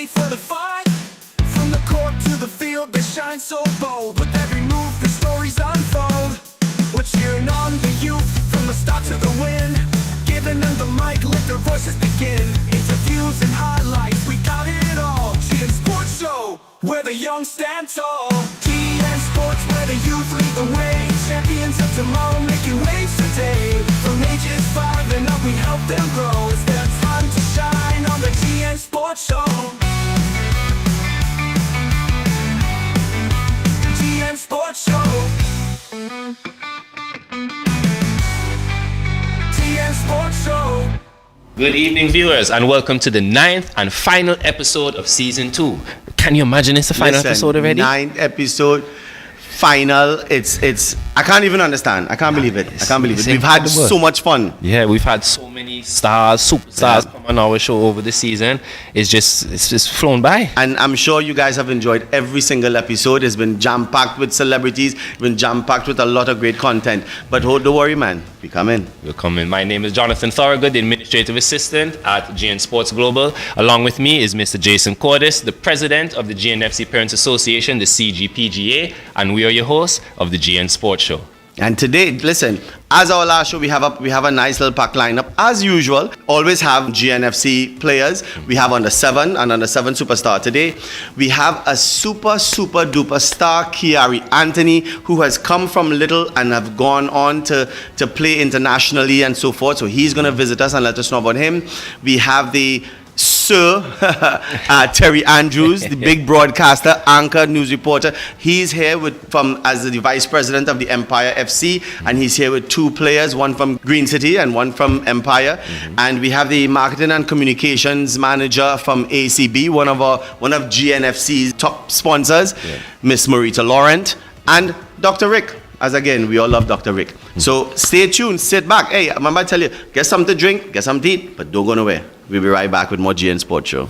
ready for the fight. From the court to the field, they shine so bold. With every move, the stories unfold. We're cheering on the youth from the start to the win. Giving them the mic, let their voices begin. Interviews and highlights, we got it all. GN Sports Show, where the young stand tall. GN Sports, where the youth lead the way. Champions of tomorrow, making waves today. From ages 5 and up, we help them grow. It's their time to shine on the GN Sports Show. GN Sports Show. GN Sports Show. Good evening, viewers, and welcome to the 9th and final episode of Season 2. Can you imagine it's the final episode already? 9th episode, final. It's. I can't even understand. I can't believe it. We've had so much fun. Yeah, we've had so many stars, superstars come on our show over the season. It's just flown by. And I'm sure you guys have enjoyed every single episode. It's been jam-packed with celebrities, been jam-packed with a lot of great content. But don't worry, man. We come in. We'll come in. My name is Jonathan Thorogood, the Administrative Assistant at GN Sports Global. Along with me is Mr. Jason Cordis, the President of the GNFC Parents Association, the CGPGA, and we are your hosts of the GN Sports Show. And today, listen, as our last show, we have a nice little pack lineup. As usual, always have GNFC players. We have under 7 and under 7 superstar. Today, we have a super duper star, Kiari Anthony, who has come from Little and have gone on to play internationally and so forth. So he's going to visit us and let us know about him. We have the Sir Terry Andrews, the big broadcaster, anchor, news reporter. He's here as the vice president of the Empire FC, and he's here with 2 players, one from Green City and one from Empire. And we have the marketing and communications manager from ACB, one of GNFC's top sponsors, Miss Marita Laurent, and Dr. Rick. As again, we all love Dr. Rick. So stay tuned, sit back. Hey, I'm about to tell you, get something to drink, get something to eat, but don't go nowhere. We'll be right back with more GN Sports Show.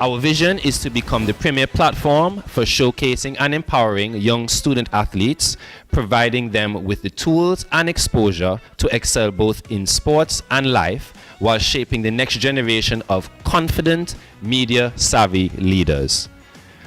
Our vision is to become the premier platform for showcasing and empowering young student athletes, providing them with the tools and exposure to excel both in sports and life, while shaping the next generation of confident, media-savvy leaders.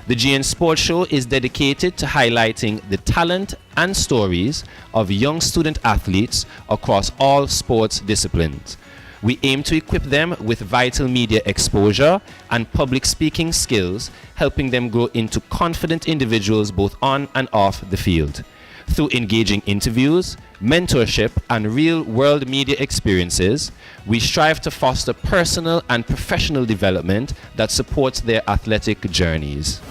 The GN Sports Show is dedicated to highlighting the talent and stories of young student athletes across all sports disciplines. We aim to equip them with vital media exposure and public speaking skills, helping them grow into confident individuals both on and off the field. Through engaging interviews, mentorship, and real-world media experiences, we strive to foster personal and professional development that supports their athletic journeys.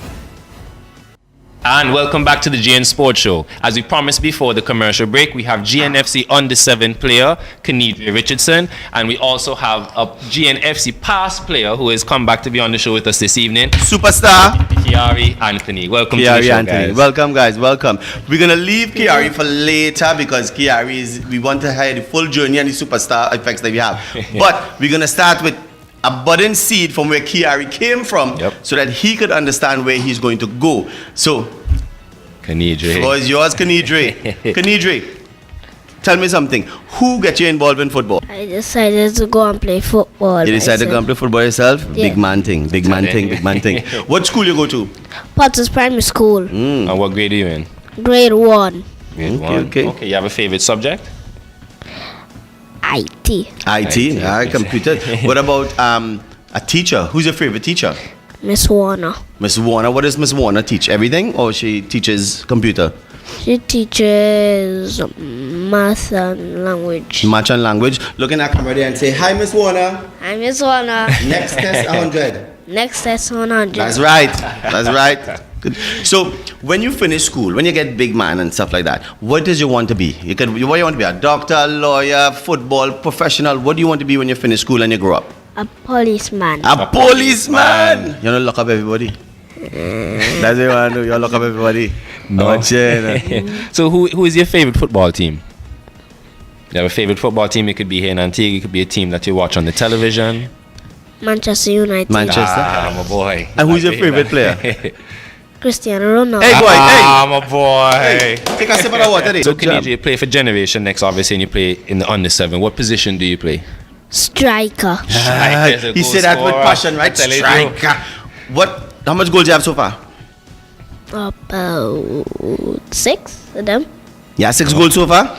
And welcome back to the GN Sports Show. As we promised before the commercial break, we have GNFC under 7 player, Kenidre Richardson, and we also have a GNFC past player who has come back to be on the show with us this evening. Superstar Kiari Anthony. Welcome to the show, Anthony. guys. Welcome, guys. Welcome. We're going to leave Kiari for later because we want to hear the full journey and the superstar effects that we have. But we're going to start with a budding seed from where Kiari came from, so that he could understand where he's going to go. So, Kenidre. Floor is yours, Kenidre. Kenidre, tell me something. Who got you involved in football? I decided to go and play football. You decided to go and play football yourself? Yeah. Big man thing. What school you go to? Potters Primary School. And what grade are you in? Grade 1. Grade 1. Okay, you have a favorite subject? IT. IT. Computer. What about a teacher? Who's your favorite teacher? Miss Warner. Miss Warner. What does Miss Warner teach? Everything, or she teaches computer? She teaches math and language. Math and language. Looking at camera there and say, "Hi, Miss Warner." Hi, Miss Warner. Next test 100. Next test 100. That's right. Good. So when you finish school, when you get big man and stuff like that, what does you want to be? What do you want to be? A doctor, a lawyer, football, professional? What do you want to be when you finish school and you grow up? A policeman. A policeman! You want to lock up everybody? That's what you want to do. You lock up everybody? No. So who is your favorite football team? You have a favorite football team? It could be here in Antigua. It could be a team that you watch on the television. Manchester United. Manchester? My boy. And who's your favorite player? Cristiano Ronaldo. Hey, boy, hey! My boy. Hey, take a sip of the water. So, Kenidre, you play for Generation Next, obviously, and you play in the under 7. What position do you play? Striker. Striker, He goal said that with scorer. passion, right? I tell you. Striker. How much goals do you have so far? About 6 of them. Yeah, 6 goals so far.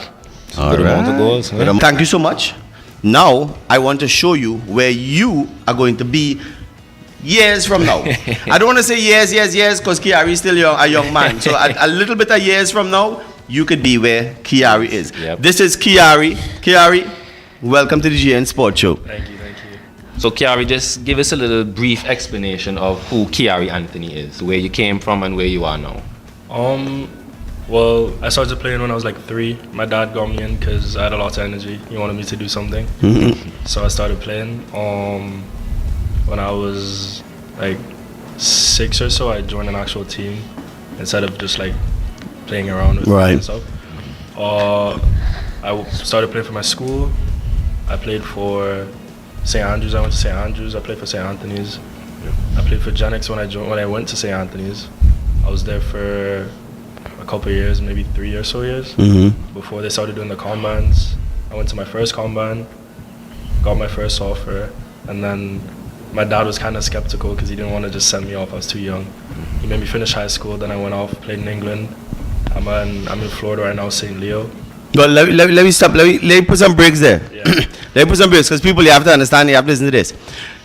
Good amount of goals. Good Thank you so much. Now, I want to show you where you are going to be years from now. I don't want to say years, because Kiari is still a young man. So a little bit of years from now, you could be where Kiari is. Yep. This is Kiari. Kiari, welcome to the GN Sports Show. Thank you. So Kiari, just give us a little brief explanation of who Kiari Anthony is, where you came from and where you are now. Well, I started playing when I was like 3. My dad got me in because I had a lot of energy. He wanted me to do something. So I started playing. When I was like 6 or so, I joined an actual team instead of just like playing around with Right. and stuff. I started playing for my school. I played for St. Andrews. I went to St. Andrews. I played for St. Anthony's. I played for Genex when I went to St. Anthony's. I was there for a couple of years, maybe 3 or so years, before they started doing the combines. I went to my first combine, got my first offer, and then my dad was kind of skeptical because he didn't want to just send me off. I was too young. He made me finish high school. Then I went off, played in England. I'm in Florida right now, St. Leo. Well, let me stop. Let me put some breaks there. Yeah. Let me put some breaks because people, you have to understand, you have to listen to this.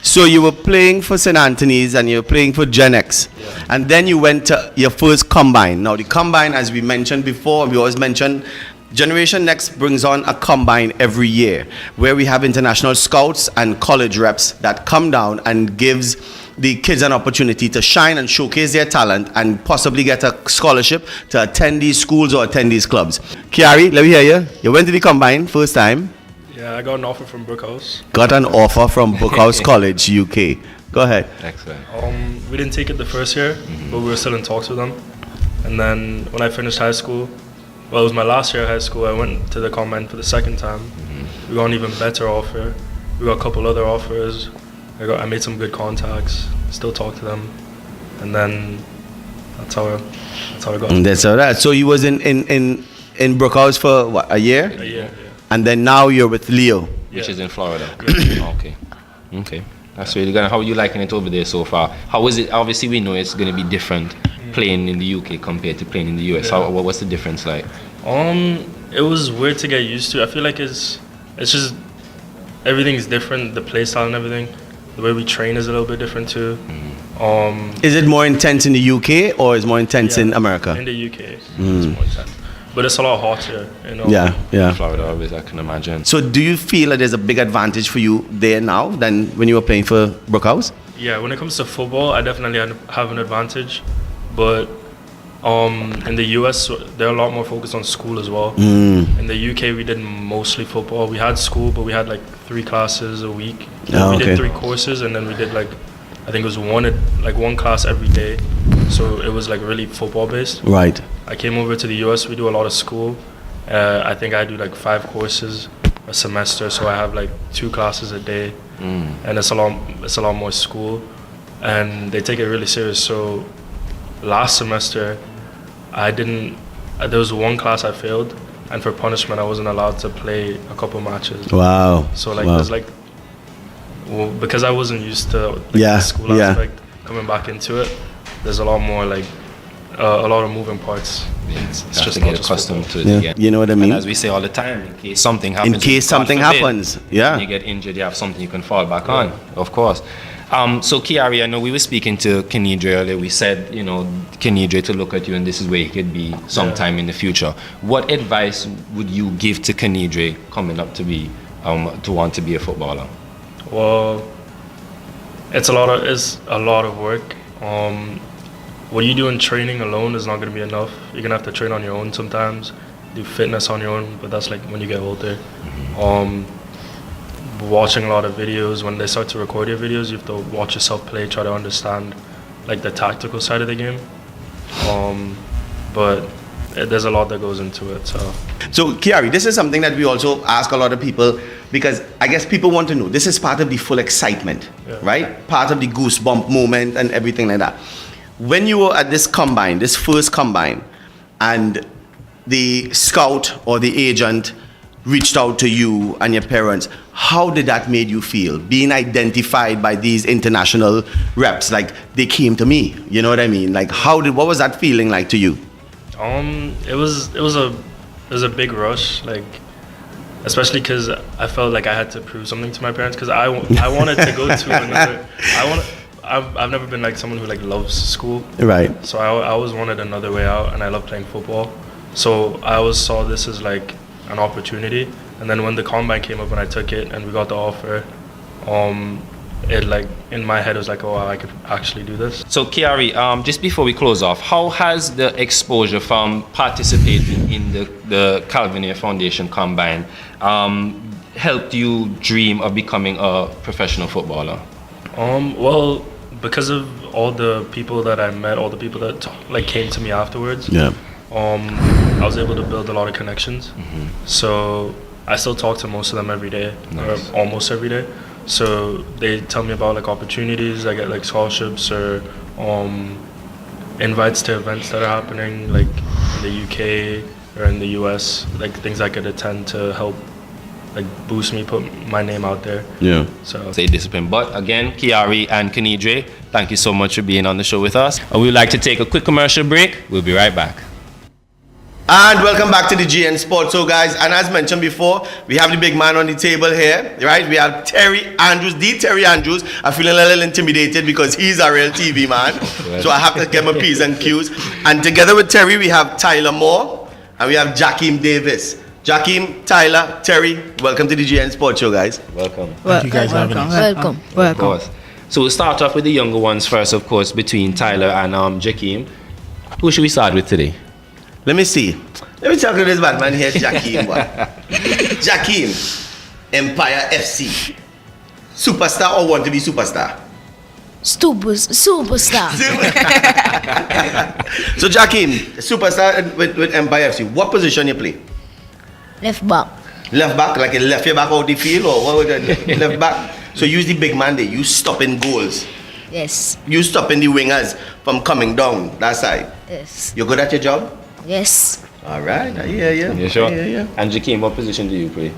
So you were playing for St. Anthony's and you were playing for Genex. Yeah. And then you went to your first combine. Now the combine, as we mentioned before, we always mention, Generation Next brings on a combine every year where we have international scouts and college reps that come down and gives the kids an opportunity to shine and showcase their talent and possibly get a scholarship to attend these schools or attend these clubs. Kiari, let me hear you. You went to the combine first time. Yeah, I got an offer from Brookhouse. Got an offer from Brookhouse College, UK. Go ahead. Excellent. We didn't take it the first year, but we were still in talks with them. And then when I finished high school, well, it was my last year of high school, I went to the combine for the second time. We got an even better offer. We got a couple other offers. I made some good contacts, still talk to them. And then that's how I got And that's all right. So you was in Brookhouse for what, a year? a year. And then now you're with Leo. Which Yeah. is in Florida. Okay. That's really good. How are you liking it over there so far? How is it? Obviously, we know it's going to be different playing in the UK compared to playing in the US. Yeah. What's the difference like? It was weird to get used to. I feel like it's just everything's different. The play style and everything. The way we train is a little bit different too. Is it more intense in the UK or is it more intense in America? In the UK, it's more intense. But it's a lot hotter, you know. Yeah. Florida, obviously, I can imagine. So do you feel that there's a big advantage for you there now than when you were playing for Brookhouse? Yeah, when it comes to football, I definitely have an advantage. But in the US, they're a lot more focused on school as well. In the UK, we did mostly football. We had school, but we had like 3 classes a week. Oh, we okay. did 3 courses, and then we did I think it was one class every day. So it was like really football based. Right. I came over to the US. We do a lot of school. I think I do like 5 courses a semester, so I have like 2 classes a day, and it's a lot more school, and they take it really serious. So last semester, there was 1 class I failed, and for punishment, I wasn't allowed to play a couple matches. Wow. So like Wow. there's because I wasn't used to the school aspect, coming back into it, there's a lot more a lot of moving parts. It's You have to get accustomed to it Yeah. again. You know what I mean? And as we say all the time, in case something happens. In case God something forbid, happens. Yeah. when you get injured, you have something you can fall back on, of course. So Kiari, I know we were speaking to Kenidre earlier. We said, Kenidre to look at you and this is where he could be sometime in the future. What advice would you give to Kenidre coming up to be, to want to be a footballer? Well, it's a lot of work. What you do in training alone is not going to be enough. You're going to have to train on your own sometimes, do fitness on your own, but that's like when you get older. Watching a lot of videos, when they start to record your videos, you have to watch yourself play, try to understand like the tactical side of the game. But there's a lot that goes into it. So, Kiari, this is something that we also ask a lot of people because I guess people want to know. This is part of the full excitement, right? Part of the goosebump moment and everything like that. When you were at this combine, this first combine, and the scout or the agent reached out to you and your parents, how did that made you feel? Being identified by these international reps, like they came to me, you know what I mean? Like what was that feeling like to you? It was a big rush, like, especially because I felt like I had to prove something to my parents, because I wanted to go to another. I've never been like someone who like loves school, Right. so I always wanted another way out, and I love playing football. So I always saw this as like an opportunity, and then when the combine came up and I took it and we got the offer, it like in my head was like, oh, I could actually do this. So Kiari, just before we close off, how has the exposure from participating in the Calvinier Foundation Combine helped you dream of becoming a professional footballer? Well, because of all the people that I met, all the people that like came to me afterwards, Yeah. I was able to build a lot of connections. So I still talk to most of them every day, Nice. or almost every day. So they tell me about like opportunities. I get like scholarships or invites to events that are happening like in the UK or in the US, like things I could attend to help like boost me, put my name out there. Yeah. So Stay disciplined. But again, Kiari and Kenidre, thank you so much for being on the show with us. And we'd like to take a quick commercial break. We'll be right back. And welcome back to the GN Sports. So guys, and as mentioned before, we have the big man on the table here, right? We have Terry Andrews, the Terry Andrews. I'm feeling a little intimidated because he's a real TV man. So I have to give him a P's and Q's. And together with Terry, we have Tyler Moore and we have Jakeem Davis. Jakeem, Tyler, Terry, welcome to the GN Sports Show, guys. Welcome. Thank you guys for having us. Welcome. Of course. So we'll start off with the younger ones first, of course, between Tyler and Jakeem. Who should we start with today? Let me see. Let me talk to this bad man here, Jakeem. Jakeem, Empire FC. Superstar or want to be superstar? Superstar. So Jakeem, superstar with Empire FC. What position you play? Left back. Left back, like a left your back out the field, or what would you left back? So use the big man there. You stopping goals. Yes. You stopping the wingers from coming down that side. Yes. You good at your job? Yes. All right, I hear you. You sure? Yeah. And Jakeem, what position do you play?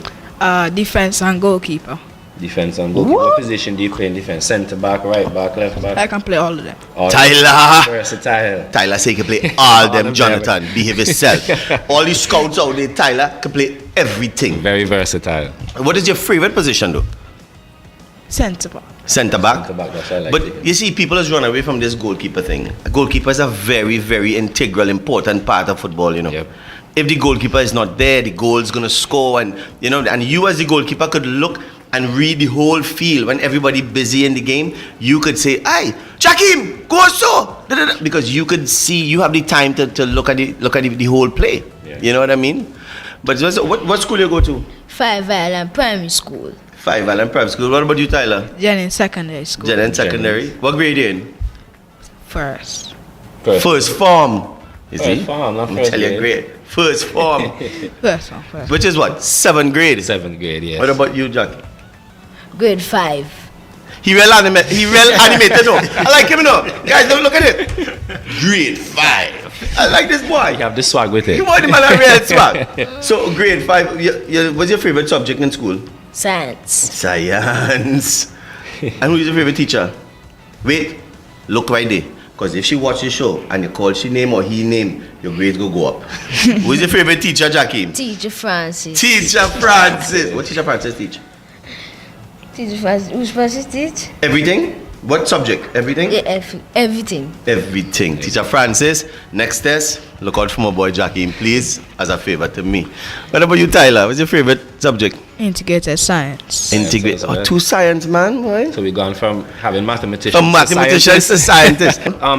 Defense and goalkeeper. Defense and goalkeeper. What position do you play in defense? Centre back, right back, left back? I can play all of them. All Tyler. versatile. Tyler say he can play all them, them, Jonathan. Behave yourself. All the scouts out there, Tyler can play everything. Very versatile. What is your favorite position though? Centre back. Centre back. Centre back, that's what I like. But you see, people has run away from this goalkeeper thing. Goalkeeper is a very, very integral, important part of football, you know. Yep. If the goalkeeper is not there, the goal's gonna score, and you know, and you as the goalkeeper could look and read the whole field when everybody busy in the game. You could say, "Hey, Jakeem, go so," because you could see, you have the time to look at the whole play. Yeah. You know what I mean? But what school you go to? 5 Island Primary School. 5 Island Prep School. What about you, Tyler? Jennings Secondary School. Jennings Secondary. What grade you in? First. First form. You see? First form, not I'm first telling you, grade. grade. First form. First one. First. Which is what? 7th grade. 7th grade, yes. What about you, Jack? Grade 5. He real animated though. I like him though. Guys, don't look at it. Grade 5. I like this boy. You have the swag with it. You want the man a real swag. So grade 5, what's your favorite subject in school? Science. Science. And who is your favorite teacher? Wait, look right there. Because if she watch the show and you call she name or he name, your grades go up. Who is your favorite teacher, Jakeem? Teacher Francis. Teacher Francis. What teacher Francis teach? Teacher Francis. Which Francis teach? Everything? What subject? Everything? Yeah, everything. Everything. Teacher Francis, next test, look out for my boy Jakeem, please, as a favor to me. What about you, Tyler? What's your favorite subject? Integrated science. Integrate. as Oh, well. 2 science, man. Right? So we've gone from having mathematicians From mathematicians to scientists.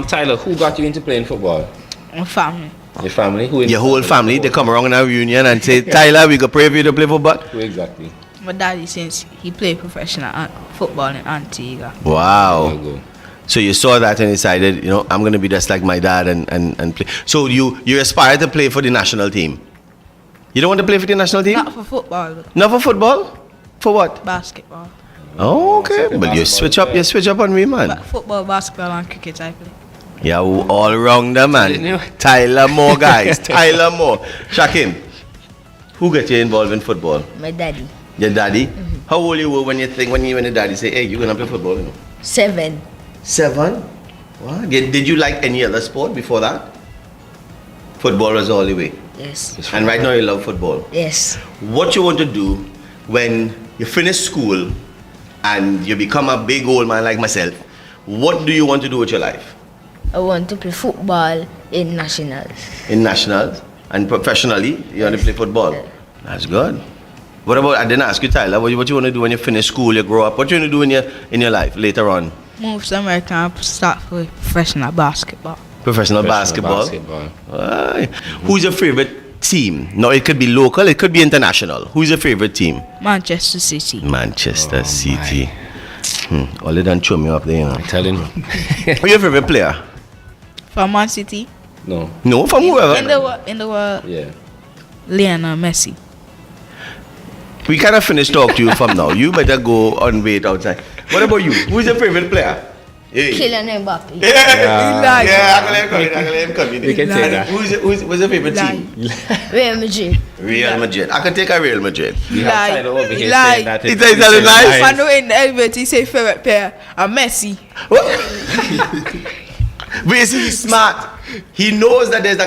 Tyler, who got you into playing football? My family. Your family? Who Your whole family, they come around in a reunion and say, Tyler, we go pray for you to play football. Who exactly? My daddy, since he played professional football in Antigua. Wow. There you go. So you saw that and decided, you know, I'm going to be just like my dad and play. So you aspire to play for the national team? You don't want to play for the national team? Not for football, but Not for football? For what? basketball. Oh, okay. Soccer, But you basketball, switch up on me, man. But football, basketball, and cricket I play. Yeah, all rounder, Didn't you? man. Tyler Moore, guys. Tyler Moore. Shakim, Who got you involved in football? My daddy. Your daddy? How old you were when your daddy say, hey, you're gonna play football? 7. 7? What? Did you like any other sport before that? Football was all the way. Yes. And right now you love football. Yes. What you want to do when you finish school and you become a big old man like myself, what do you want to do with your life? I want to play football in nationals. In nationals and professionally, you want to play football? That's good. What about, I didn't ask you, Tyler, what you want to do when you finish school, you grow up? What you want to do in your life later on? Move to America and start for professional basketball. Professional basketball. Aye. Who's your favorite team? No, it could be local, it could be international. Who's your favorite team? Manchester City. Manchester City. All they done throw me up there, you know. I'm telling you. Who's your favorite player? From Man City. No. No, from whoever. In the world, Yeah. Lionel Messi. We kind of finished talk to you from now. You better go and wait outside. What about you? Who's your favorite player? Hey. Kylian Mbappe. Yeah, I can let him come in. We can say that. Who's your favorite team? Real Madrid. Real Madrid. I can take a Real Madrid. We have Lie. Tyler over here Lie. saying that. He said it's a lie. I know in the elevator he say favorite player, Messi. But you see, he's smart. He knows that there's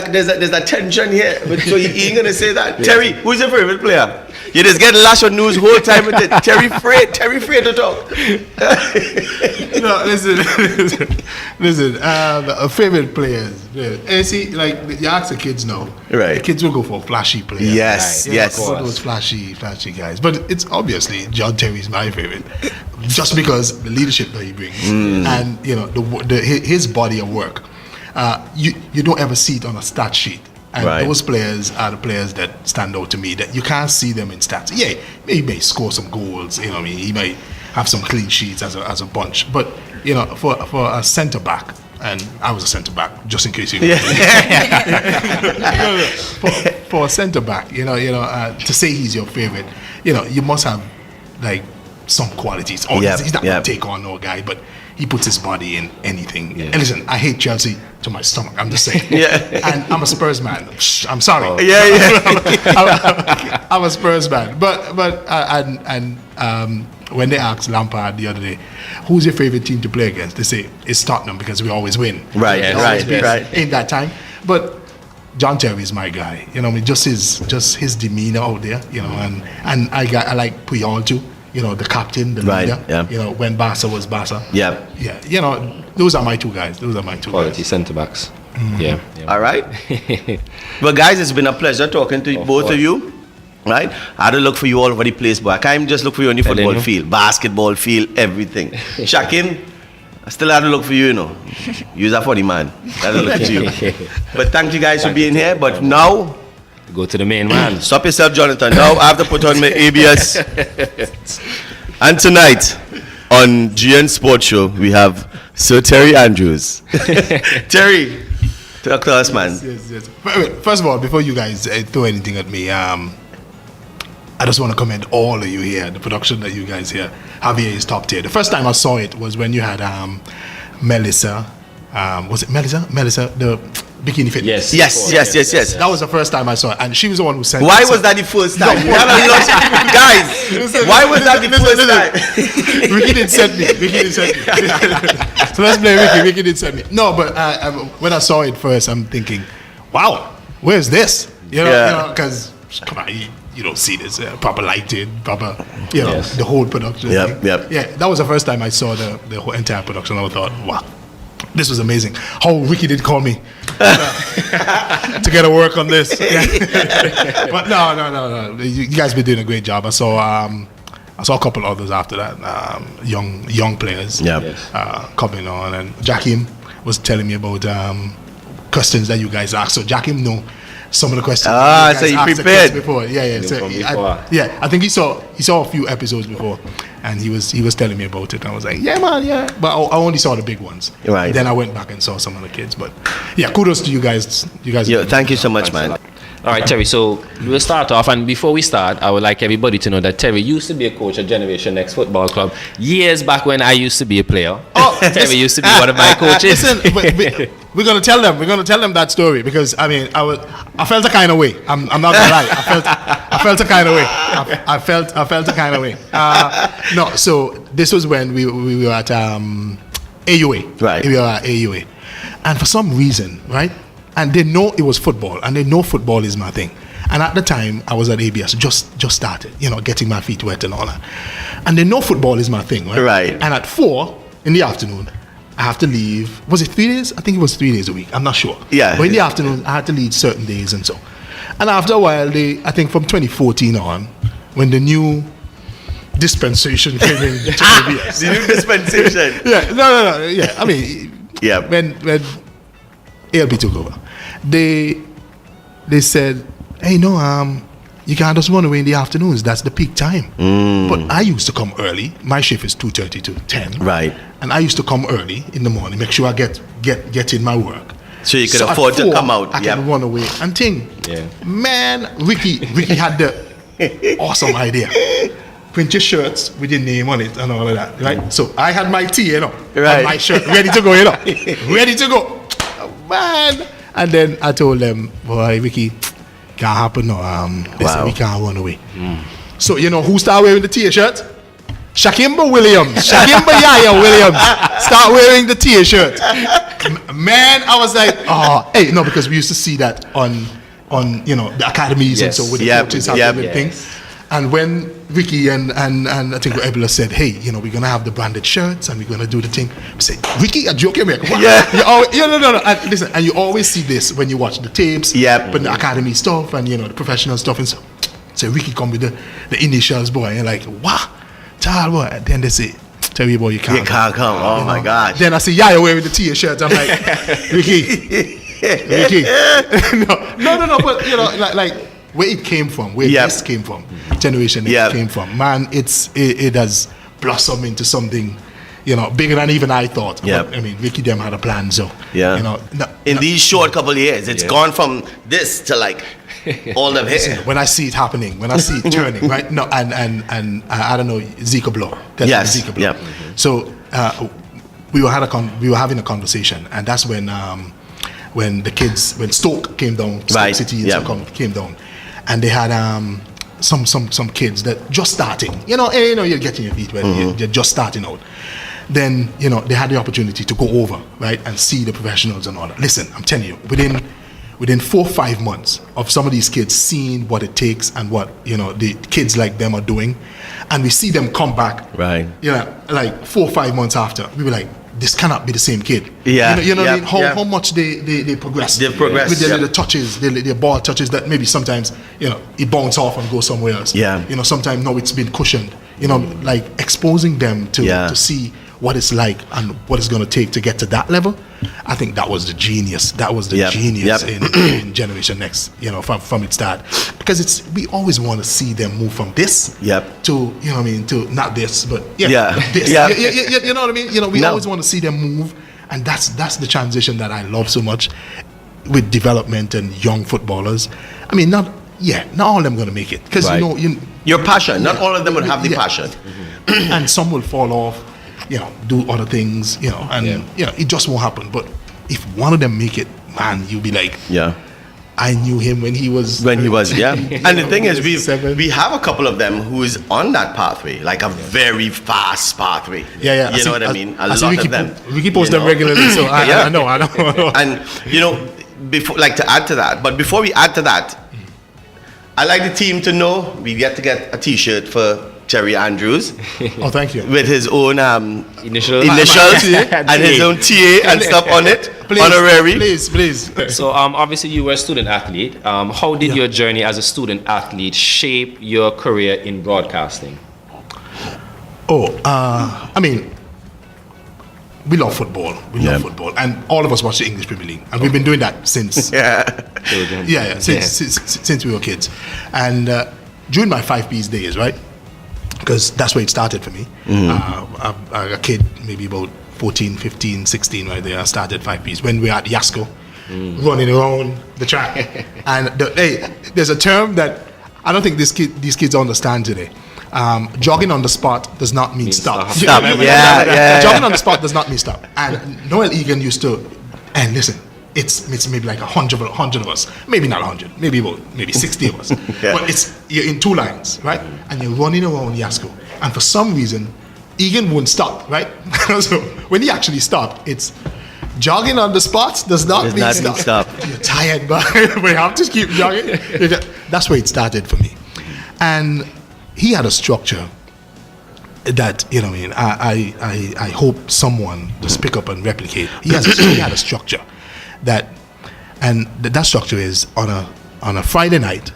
a tension here, but so he ain't gonna say that. Terry, who's your favorite player? You just get lash on news whole time with it. Terry afraid to talk. No, listen. Favorite players. And see, like you ask the kids now. Right. The kids will go for flashy players. Yes, Right. yes. All those flashy guys. But it's obviously John Terry's my favorite, just because the leadership that he brings and his body of work. You don't ever see it on a stat sheet. And Right. those players are the players that stand out to me, that you can't see them in stats. Yeah, he may score some goals, you know what I mean? He may have some clean sheets as a bunch. But, for a centre back, and I was a centre back, just in case you know. For a centre back, to say he's your favorite, you must have like some qualities. Oh, Yep, he's not yep. gonna take on no guy, but he puts his body in anything. And listen, I hate Chelsea to my stomach. I'm just saying. Yeah. And I'm a Spurs man. I'm sorry. Yeah. I'm a Spurs man. But when they asked Lampard the other day, who's your favorite team to play against? They say it's Tottenham because we always win. Right, Yes, right, right. In that time, but John Terry is my guy. You know, just his demeanor out there. And I like Puyol too. The captain, the Right, leader. yeah. When Barca was Barca. Yeah. Yeah. Those are my two guys. Quality centre backs. Yeah. All right. Well, guys, it's been a pleasure talking to both of you. Right? I had to look for you all over the place, but I can't just look for you on the Telling football you. field, basketball field, everything. Shakim, I still had to look for you, You're a funny man. I had to look at you. But thank you guys for being here. But now, Go to the main man. stop yourself, Jonathan. Now I have to put on my ABS. And tonight on GN Sports Show, we have Sir Terry Andrews. Terry, talk to us, man. Yes. First of all, before you guys throw anything at me, I just want to commend all of you here. The production that you guys here have here is top tier. The first time I saw it was when you had Melissa. Was it Melissa? Melissa, the bikini fitness. Yes. That was the first time I saw it, and she was the one who sent. Why was that the first time? You have a lot of- guys, why was that the first time? Ricky didn't send me. So let's blame Ricky. Ricky didn't send me. No, but when I saw it first, I'm thinking, wow, where's this? Yeah. Because come on, you don't see this proper lighting, proper, the whole production. Yep, thing. yep. Yeah, that was the first time I saw the whole entire production. I thought, wow, this was amazing. How Ricky did call me to get to work on this. But no. You guys been doing a great job. I saw a couple others after that, young players coming on, and Jakim was telling me about questions that you guys asked. So Jakim know some of the questions. Ah, you guys so you asked the prepared. kids before. Yeah. So from before. I think he saw a few episodes before, and he was telling me about it. And I was like, yeah, man, yeah. But I only saw the big ones. Right. Then I went back and saw some of the kids. But yeah, kudos to you guys. You guys. Yo, thank you so much, man. All right, Terry. So we'll start off, and before we start, I would like everybody to know that Terry used to be a coach at Generation Next Football Club years back when I used to be a player. Oh, Terry used to be one of my coaches. Listen, we're gonna tell them. We're gonna tell them that story because I mean, I felt a kind of way. I'm not gonna lie. I felt a kind of way. I felt a kind of way. No, so this was when we were at AUA. Right. We were at AUA, and for some reason, right, and they know it was football, and they know football is my thing. And at the time, I was at ABS, just started, getting my feet wet and all that. And they know football is my thing, right? Right. And at 4 in the afternoon, I have to leave. Was it 3 days? I think it was 3 days a week. I'm not sure. Yeah. But in the afternoon, I had to leave certain days and so. And after a while, I think from 2014 on, when the new dispensation came in to ABS. The new dispensation. Yeah, no. Yeah, I mean, Yeah. when ALP took over, they said, hey, no, you can't just run away in the afternoons. That's the peak time. But I used to come early. My shift is 2:30 to 10. Right. And I used to come early in the morning, make sure I get in my work. So you could at afford to 4, come out. I Yep. can run away and ting. Yeah. Man, Ricky had the awesome idea. Print your shirts with your name on it and all of that, right? So I had my tee, Right. and my shirt ready to go, ready to go. Man. And then I told them, boy, Ricky, can't happen no. They said Wow. we can't run away. So who started wearing the t-shirt? Shakimba Williams, Yaya Williams start wearing the t-shirt. Man, I was like, oh, hey, no, because we used to see that on the academies and Yes. so with the Yep, coaches yep. having the thing. And when Ricky and I think Ebla said, hey, we're gonna have the branded shirts and we're gonna do the thing. I said, Ricky, a joke, man. Yeah. No. And listen, and you always see this when you watch the tapes, Yep. but the academy stuff and the professional stuff and so. So Ricky come with the initials, boy, and you're like, what? Child, boy. And then they say, tell me, boy, you can't. You can't come. Oh my gosh. Then I say, yeah, you're wearing the t-shirt. I'm like, Ricky. no, but like where it came from, where Yep. this came from, generation Yep. it came from. Man, it has blossomed into something, bigger than even I thought. Yep. But, I mean, Ricky them had a plan, so Yeah. In these short couple of years, it's gone from this to like all them here. when I see it happening, when I see it turning, right? No, and I don't know, Zika Blow. That's Yes, Zika Blow. yep. So we were having a conversation, and that's when when Stoke came down, Stoke Right, City and yep. so came down, and they had some kids that just starting. You're getting your feet wet, you're just starting out. Then they had the opportunity to go over, right, and see the professionals and all that. Listen, I'm telling you, within 4 or 5 months of some of these kids seeing what it takes and what the kids like them are doing, and we see them come back, Right. like 4 or 5 months after, we were like, this cannot be the same kid. Yeah, you know what I yeah, mean? yeah. How much they progress. They've progressed, with their yeah. little touches, their ball touches that maybe sometimes it bounce off and go somewhere else. Yeah. Sometimes no, it's been cushioned. Like exposing them Yeah. to see what it's like and what it's going to take to get to that level. I think that was the genius. That was the Yep, genius yep. in Generation Next. From its start, because we always want to see them move from this Yep. to to not this, but Yeah. this. Yeah. You know what I mean? We No. always want to see them move, and that's the transition that I love so much with development and young footballers. I mean, not all of them going to make it because Right. Your passion. Not Yeah. all of them would have the Yeah. passion. and some will fall off, do other things, and it just won't happen. But if one of them make it, man, you'll be like, Yeah. I knew him when he was Yeah. And the thing is, Seven. we have a couple of them who is on that pathway, like a very fast pathway. Yeah. You know what I mean? A see lot Ricky of them. Ricky posts you them know? regularly, so Yeah. I know. And before, like, to add to that, but before we add to that, I like the team to know we get to get a T-shirt for Terry Andrews Oh, thank you. with his own Initials. initials TA. and his own TA and stuff on it, honorary. Please. So obviously you were a student athlete. How did your journey as a student athlete shape your career in broadcasting? I mean, we love football. We Yeah. love football, and all of us watch the English Premier League, and we've been doing that since since we were kids. And during my 5Ps days, right? Because that's where it started for me. A kid, maybe about 14, 15, 16, right there. I started 5Ps when we were at Yasco. running around the track. And there's a term that I don't think these kids understand today. Jogging on the spot does not mean stop. Stop. Yeah. Jogging on the spot does not mean stop. And Noel Egan used to, and listen, it's maybe like 100 of us, maybe not 100, maybe 60 of us. Yeah. But you're in two lines, right? And you're running around Yasco. And for some reason, Egan wouldn't stop, right? So when he actually stopped, it's jogging on the spot does not mean stop. You're tired, but we have to keep jogging. That's where it started for me. And he had a structure that, I hope someone just pick up and replicate. He had a structure that structure is on a Friday night,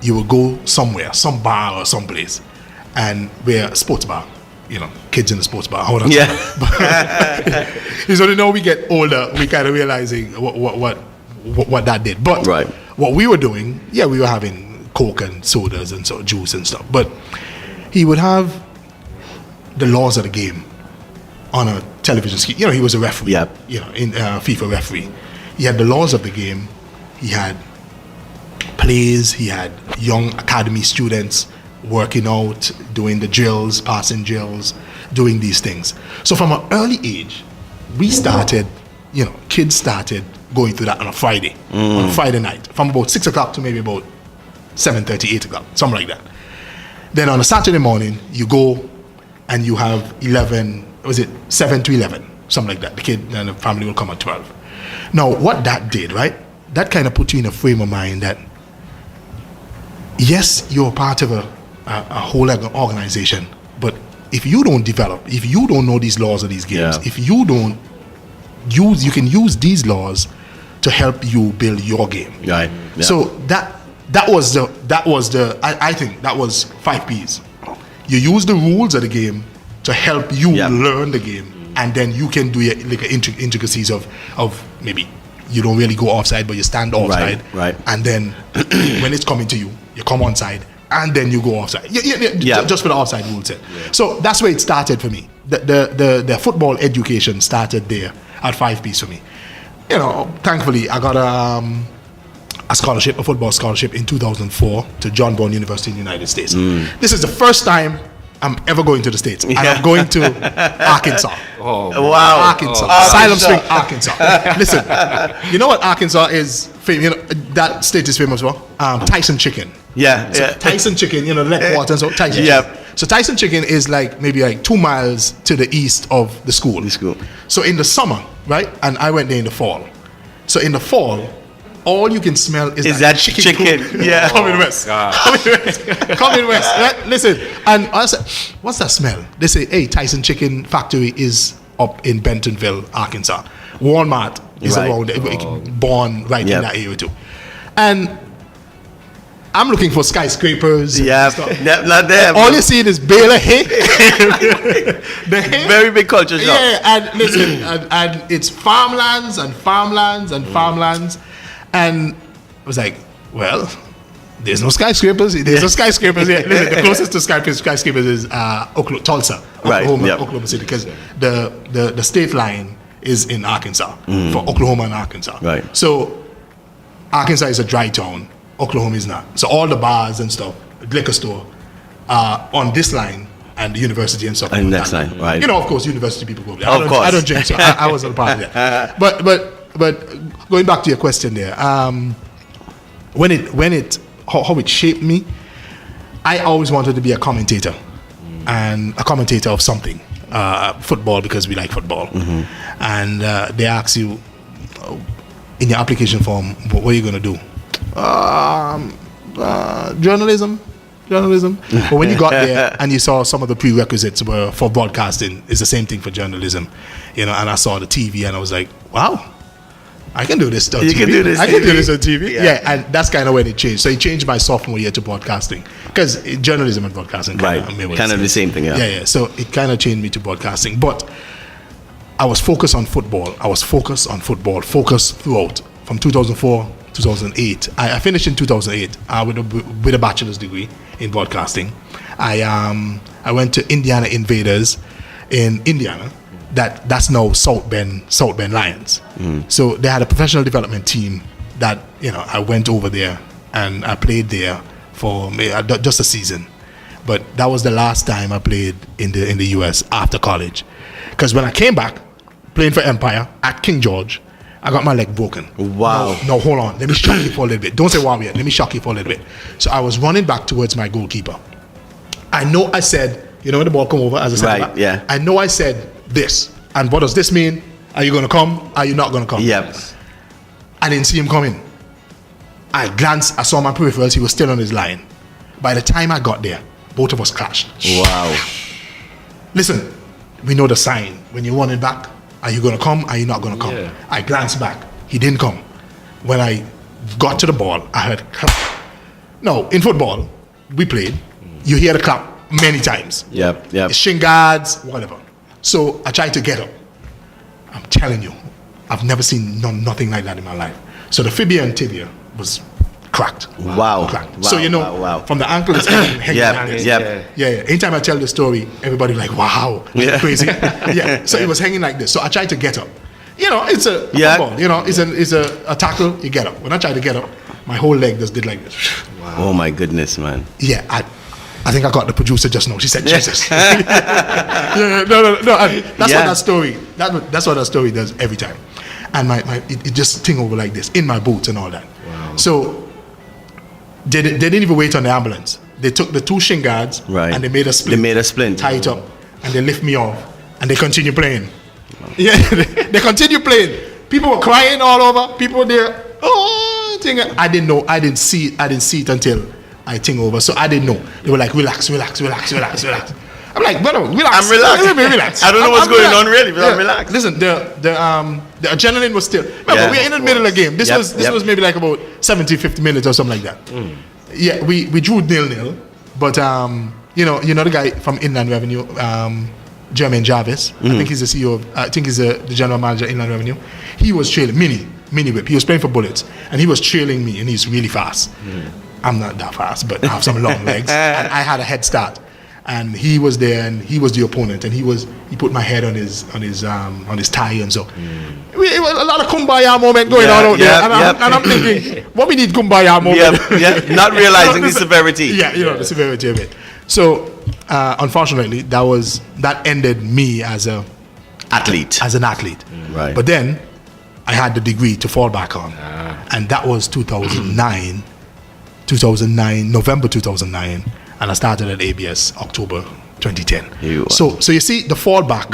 you will go somewhere, some bar or some place, and we're a sports bar. Kids in the sports bar. Hold on. Yeah. It's only now we get older, we kind of realizing what that did. But Right. what we were doing, we were having Coke and sodas and juice and stuff. But he would have the laws of the game on a television screen. He was a referee. Yep. In FIFA referee. He had the laws of the game. He had plays. He had young academy students working out, doing the drills, passing drills, doing these things. So from an early age, we started, kids started going through that on a Friday, on a Friday night, from about 6 o'clock to maybe about 7:30, 8 o'clock, something like that. Then on a Saturday morning, you go and you have 7 to 11, something like that. The kid and the family will come at 12. Now, what that did, right? That kind of put you in a frame of mind that, yes, you're part of a whole organization, but if you don't develop, if you don't know these laws of these games, if you don't you can use these laws to help you build your game. Right. Yeah. So that was I think that was 5 P's. You use the rules of the game to help you learn the game, and then you can do like intricacies of maybe you don't really go offside, but you stand offside, right. And then when it's coming to you, you come onside, and then you go offside. Just for the offside rule set. Yeah. So that's where it started for me. The football education started there at 5 P's for me. Thankfully, I got a scholarship, a football scholarship in 2004 to John Brown University in the United States. This is the first time I'm ever going to the States. And I'm going to Arkansas. Oh, wow. Arkansas. Asylum Spring, Arkansas. Listen, you know what Arkansas is famous? That state is famous for? Tyson chicken. Yeah. So Tyson chicken, the neck water and so Tyson chicken. So Tyson chicken is maybe 2 miles to the east of the school. So in the summer, right? And I went there in the fall. So in the fall, all you can smell is that chicken. Yeah. Coming west. Coming west. Right? Listen, and I said, what's that smell? They say, hey, Tyson Chicken Factory is up in Bentonville, Arkansas. Walmart is around there, born right in that area too. And I'm looking for skyscrapers. Yeah, not there. All you see is Baylor hay. The hay. Very big culture shock. Yeah, and listen, and it's farmlands and farmlands and farmlands. And I was like, well, there's no skyscrapers. There's no skyscrapers here. Listen, the closest to skyscrapers is Tulsa, Oklahoma City, because the state line is in Arkansas for Oklahoma and Arkansas. Right. So Arkansas is a dry town. Oklahoma is not. So all the bars and stuff, liquor store, are on this line, and the university and stuff. And next line, right? Of course, university people go there. Of course. I don't drink, so I wasn't a part of that. But going back to your question there, how it shaped me, I always wanted to be a commentator, and a commentator of something, football, because we like football. And they ask you in your application form, what are you going to do? Journalism. But when you got there and you saw some of the prerequisites were for broadcasting, it's the same thing for journalism, and I saw the TV and I was like, wow, I can do this on TV. Can do this. I can do this on TV. Yeah, and that's kind of when it changed. So it changed my sophomore year to broadcasting, because journalism and broadcasting kind of the same thing. Yeah. So it kind of changed me to broadcasting, but I was focused on football. Focused throughout from 2004. 2008. I finished in 2008 with a bachelor's degree in broadcasting. I went to Indiana Invaders in Indiana, that's now South Bend Lions. So they had a professional development team that I went over there and I played there for just a season. But that was the last time I played in the US after college. Because when I came back playing for Empire at King George, I got my leg broken. Wow. No, hold on. Let me shock you for a little bit. Don't say wow yet. Let me shock you for a little bit. So I was running back towards my goalkeeper. I know I said, when the ball come over as a center Right, back, yeah. I know I said this. And what does this mean? Are you going to come? Are you not going to come? Yep. I didn't see him coming. I glanced, I saw my peripherals, he was still on his line. By the time I got there, both of us clashed. Wow. Listen, we know the sign. When you're running back, are you going to come? Are you not going to come? Yeah. I glanced back. He didn't come. When I got to the ball, I heard clap. No, in football, we played. You hear the clap many times. Yep. Shin guards, whatever. So I tried to get up. I'm telling you, I've never seen nothing like that in my life. So the fibia and tibia was cracked. Wow. Cracked. Wow, So wow. from the ankle it's hanging. Yep. Yeah. Anytime I tell the story, everybody like, wow, Yeah. crazy. Yeah. So it was hanging like this. So I tried to get up. It's a Yeah. football. It's a tackle. You get up. When I tried to get up, my whole leg just did like this. Oh my goodness, man. Yeah. I think I got the producer just now. She said, Jesus. No. That's Yeah. what that story. That's what that story does every time. And it just ting over like this in my boots and all that. Wow. So they didn't even wait on the ambulance. They took the two shin guards and they made a splint. They made a splint. Tie it up and they lift me off and they continue playing. Yeah, they continue playing. People were crying all over. People were there. Oh, thing. I didn't know. I didn't see it until I ting over. So I didn't know. They were like, relax. I'm like, brother, relax. I'm relaxed. Relax. I don't know what's I'm going relaxed. on really, but I'm relaxed. Listen, the adrenaline was still. Remember, Yeah, we're in the of middle of the course. game. This Yep. was maybe like about 70, 50 minutes or something like that. Yeah, we drew 0-0, but you know the guy from Inland Revenue, Jermaine Jarvis. I think he's the CEO. I think he's the general manager of Inland Revenue. He was trailing mini whip. He was playing for Bullets, and he was trailing me, and he's really fast. I'm not that fast, but I have some long legs, and I had a head start. And he was there, and he was the opponent, and he put my head on his thigh, and so it was a lot of kumbaya moment going on out there. And I'm thinking, what we need kumbaya moment? Not realizing the severity. Yeah, the severity of it. So unfortunately, that ended me as an athlete. Right. But then I had the degree to fall back on, and that was 2009, November 2009. And I started at ABS October 2010. So you see the fallback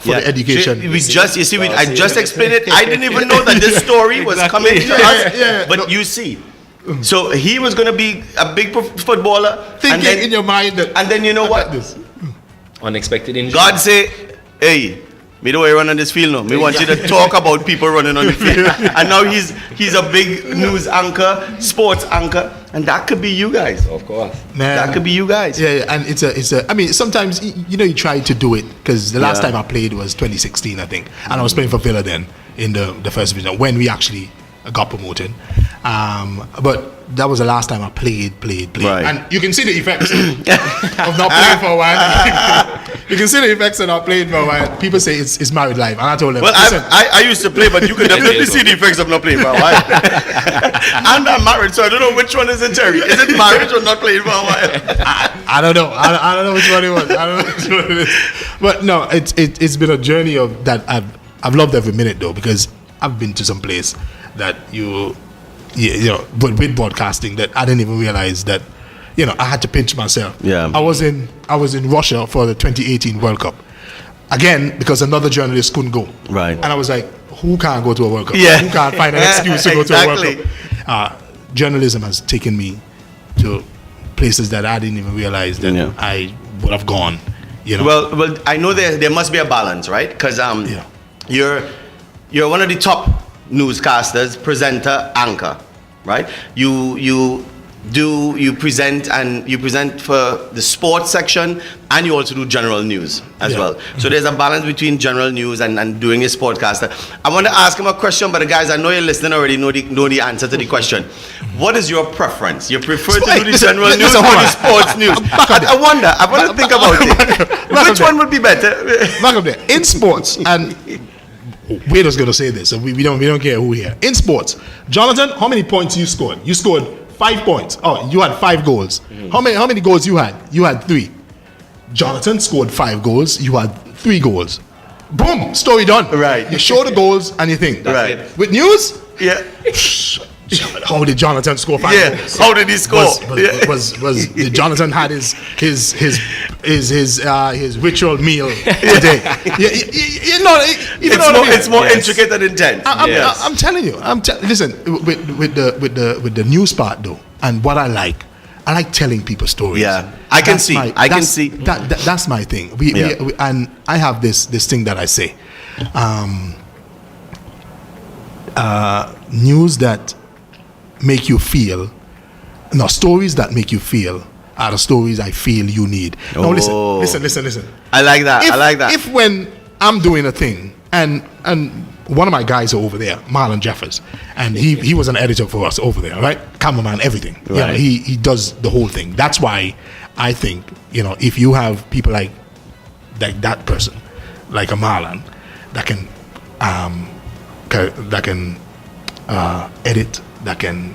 for the education. I just explained it. I didn't even know that this story was coming to us. But you see, so he was going to be a big footballer. Thinking in your mind that. And then you know what? Unexpected injury. God say, hey, me don't want to run on this field now. Me want you to talk about people running on the field. And now he's a big news anchor, sports anchor, and that could be you guys. Of course. Man. That could be you guys. Yeah, and it's a. I mean, sometimes you try to do it because the last time I played was 2016, I think, and I was playing for Villa then in the first division when we actually got promoted. But that was the last time I played. Right. And you can see the effects of not playing for a while. You can see the effects of not playing for a while. People say it's married life, and I told them. Well, listen, I used to play, but you could definitely see the effects of not playing for a while. And I'm married, so I don't know which one is it, Terry. Is it marriage or not playing for a while? I don't know. I don't know which one it was. I don't know which one it is. But no, it's been a journey of that. I've loved every minute though, because I've been to some place that but with broadcasting that I didn't even realize that I had to pinch myself. Yeah. I was in Russia for the 2018 World Cup again because another journalist couldn't go. Right. And I was like, who can't go to a World Cup? Yeah. Who can't find an excuse to go to a World Exactly. Cup? Journalism has taken me to places that I didn't even realize that I would have gone. Well, I know there must be a balance, right? Because you're one of the top newscasters, presenter, anchor, right? You do you present for the sports section, and you also do general news as Yeah. well. So there's a balance between general news and doing a sportcaster. I want to ask him a question, but the guys, I know you're listening already, know the answer to the question. What is your preference? You prefer to do the Listen, general news listen, or hold the on. sports news? I want to think about it. Which one would be better? Back up there. In sports, and we're just gonna say this, so we don't care who here. In sports, Jonathan, how many points you scored? You scored 5 points. Oh, you had 5 goals. How many goals you had? You had 3. Jonathan scored 5 goals. You had 3 goals. Boom, story done. Right. You show the goals and you think. Right. With news, Yeah. how did Jonathan score 5 Yeah. goals? How did he score? Was did Jonathan had his ritual meal today? You know, you know what I mean? It's more intricate and intense. I'm telling you. Listen, with the news part though, and what I like telling people stories. Yeah. I can see. That's my thing. And I have this thing that I say. News that make you feel, no, stories that make you feel are the stories I feel you need. Now listen. I like that. If when I'm doing a thing and one of my guys are over there, Marlon Jeffers, and he was an editor for us over there, right? Cameraman, everything. Right. You know, he does the whole thing. That's why I think, you know, if you have people like that person, like a Marlon, that can edit, that can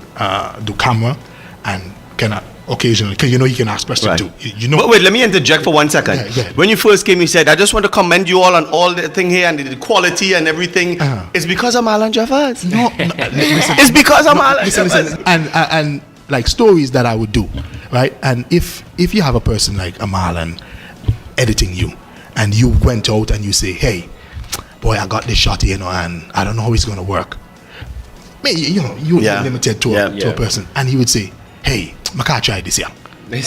do camera, and can occasionally, because you know, you can ask questions Right. too. You know. But wait, let me interject for 1 second. Yeah, go ahead. When you first came, you said, I just want to commend you all on all the thing here and the quality and everything. It's because of Marlon Jeffers. No, listen. It's because of Marlon Listen, Jeffers. and like stories that I would do, right? And if you have a person like a Marlon editing you, and you went out and you say, hey, boy, I got this shot, you know, and I don't know how it's going to work. Maybe, you know, you're Yeah. limited to Yeah. a person, and he would say, hey, I can't try this here.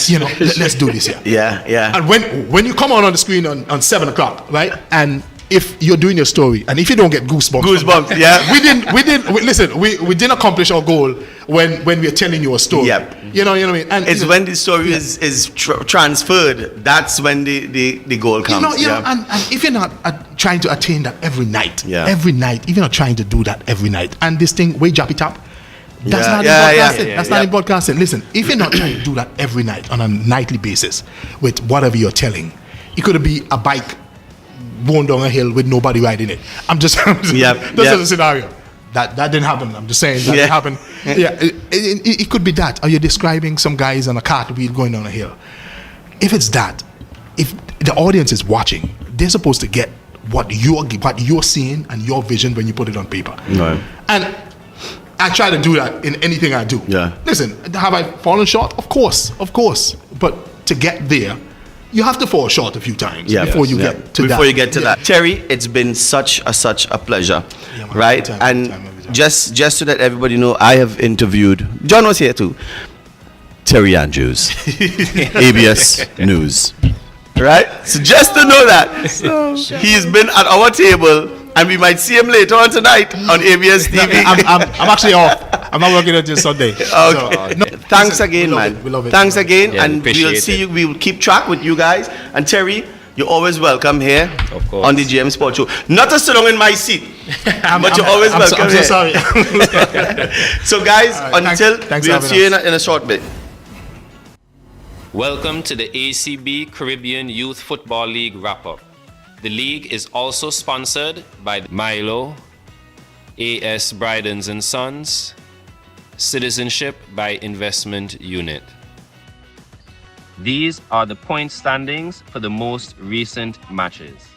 You know, let's do this here. Yeah. And when you come on the screen on 7 o'clock, right? And if you're doing your story, and if you don't get goosebumps, Goosebumps, yeah. we didn't accomplish our goal when we're telling you a story. Yep. You know what I mean? And It's when the story is transferred, that's when the goal comes. you know, and if you're not trying to attain that every night, Yeah. if you're not trying to do that every night, and this thing, way Jappy Tap, that's Yeah, not yeah, in yeah, broadcasting. yeah, That's yeah. not in broadcasting. Listen, if you're not trying to do that every night on a nightly basis with whatever you're telling, it could be a bike going down a hill with nobody riding it. That's a scenario. That didn't happen. I'm just saying that didn't happen. Yeah, it could be that. Or you're describing some guys on a cartwheel going down a hill. If it's that, if the audience is watching, they're supposed to get what you're seeing and your vision when you put it on paper. Right. And I try to do that in anything I do. Yeah. Listen, have I fallen short? Of course. But to get there, you have to fall short a few times before you get to that. Before you get to that. Terry, it's been such a pleasure. Yeah, man. Right? Anytime, And every time. just so that everybody know, I have interviewed, John was here too, Terry Andrews, ABS News. Right? So just to know that, he's been at our table, and we might see him later on tonight on ABS TV. I'm actually off. I'm not working until Sunday. Okay. So, Thanks listen, again, we love man. it, we love it. Thanks again, Yeah, and appreciate we'll see it. you. We will keep track with you guys. And Terry, you're always welcome here Of course. on the GM Sports Show. Not to sit down in my seat, but you're always welcome I'm so here. sorry. So, guys, All right, until thanks for we'll having see you us. in a short bit. Welcome to the ACB Caribbean Youth Football League wrap-up. The league is also sponsored by Milo, AS Brydens and Sons, Citizenship by Investment Unit. These are the point standings for the most recent matches.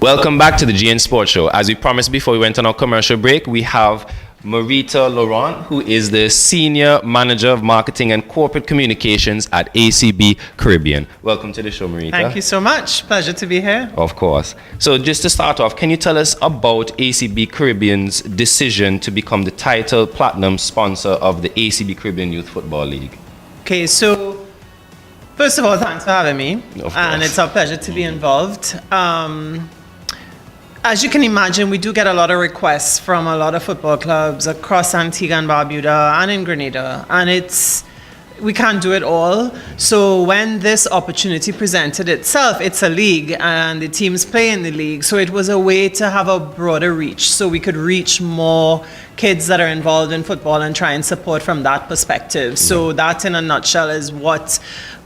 Welcome back to the GN Sports Show. As we promised before we went on our commercial break, we have Marita Laurent, who is the Senior Manager of Marketing and Corporate Communications at ACB Caribbean. Welcome to the show, Marita. Thank you so much. Pleasure to be here. Of course. So just to start off, can you tell us about ACB Caribbean's decision to become the title platinum sponsor of the ACB Caribbean Youth Football League? Okay, so first of all, thanks for having me. Of And course. it's our pleasure to be involved. As you can imagine, we do get a lot of requests from a lot of football clubs across Antigua and Barbuda and in Grenada. And we can't do it all. So when this opportunity presented itself, it's a league and the teams play in the league. So it was a way to have a broader reach so we could reach more kids that are involved in football and try and support from that perspective. So that in a nutshell is what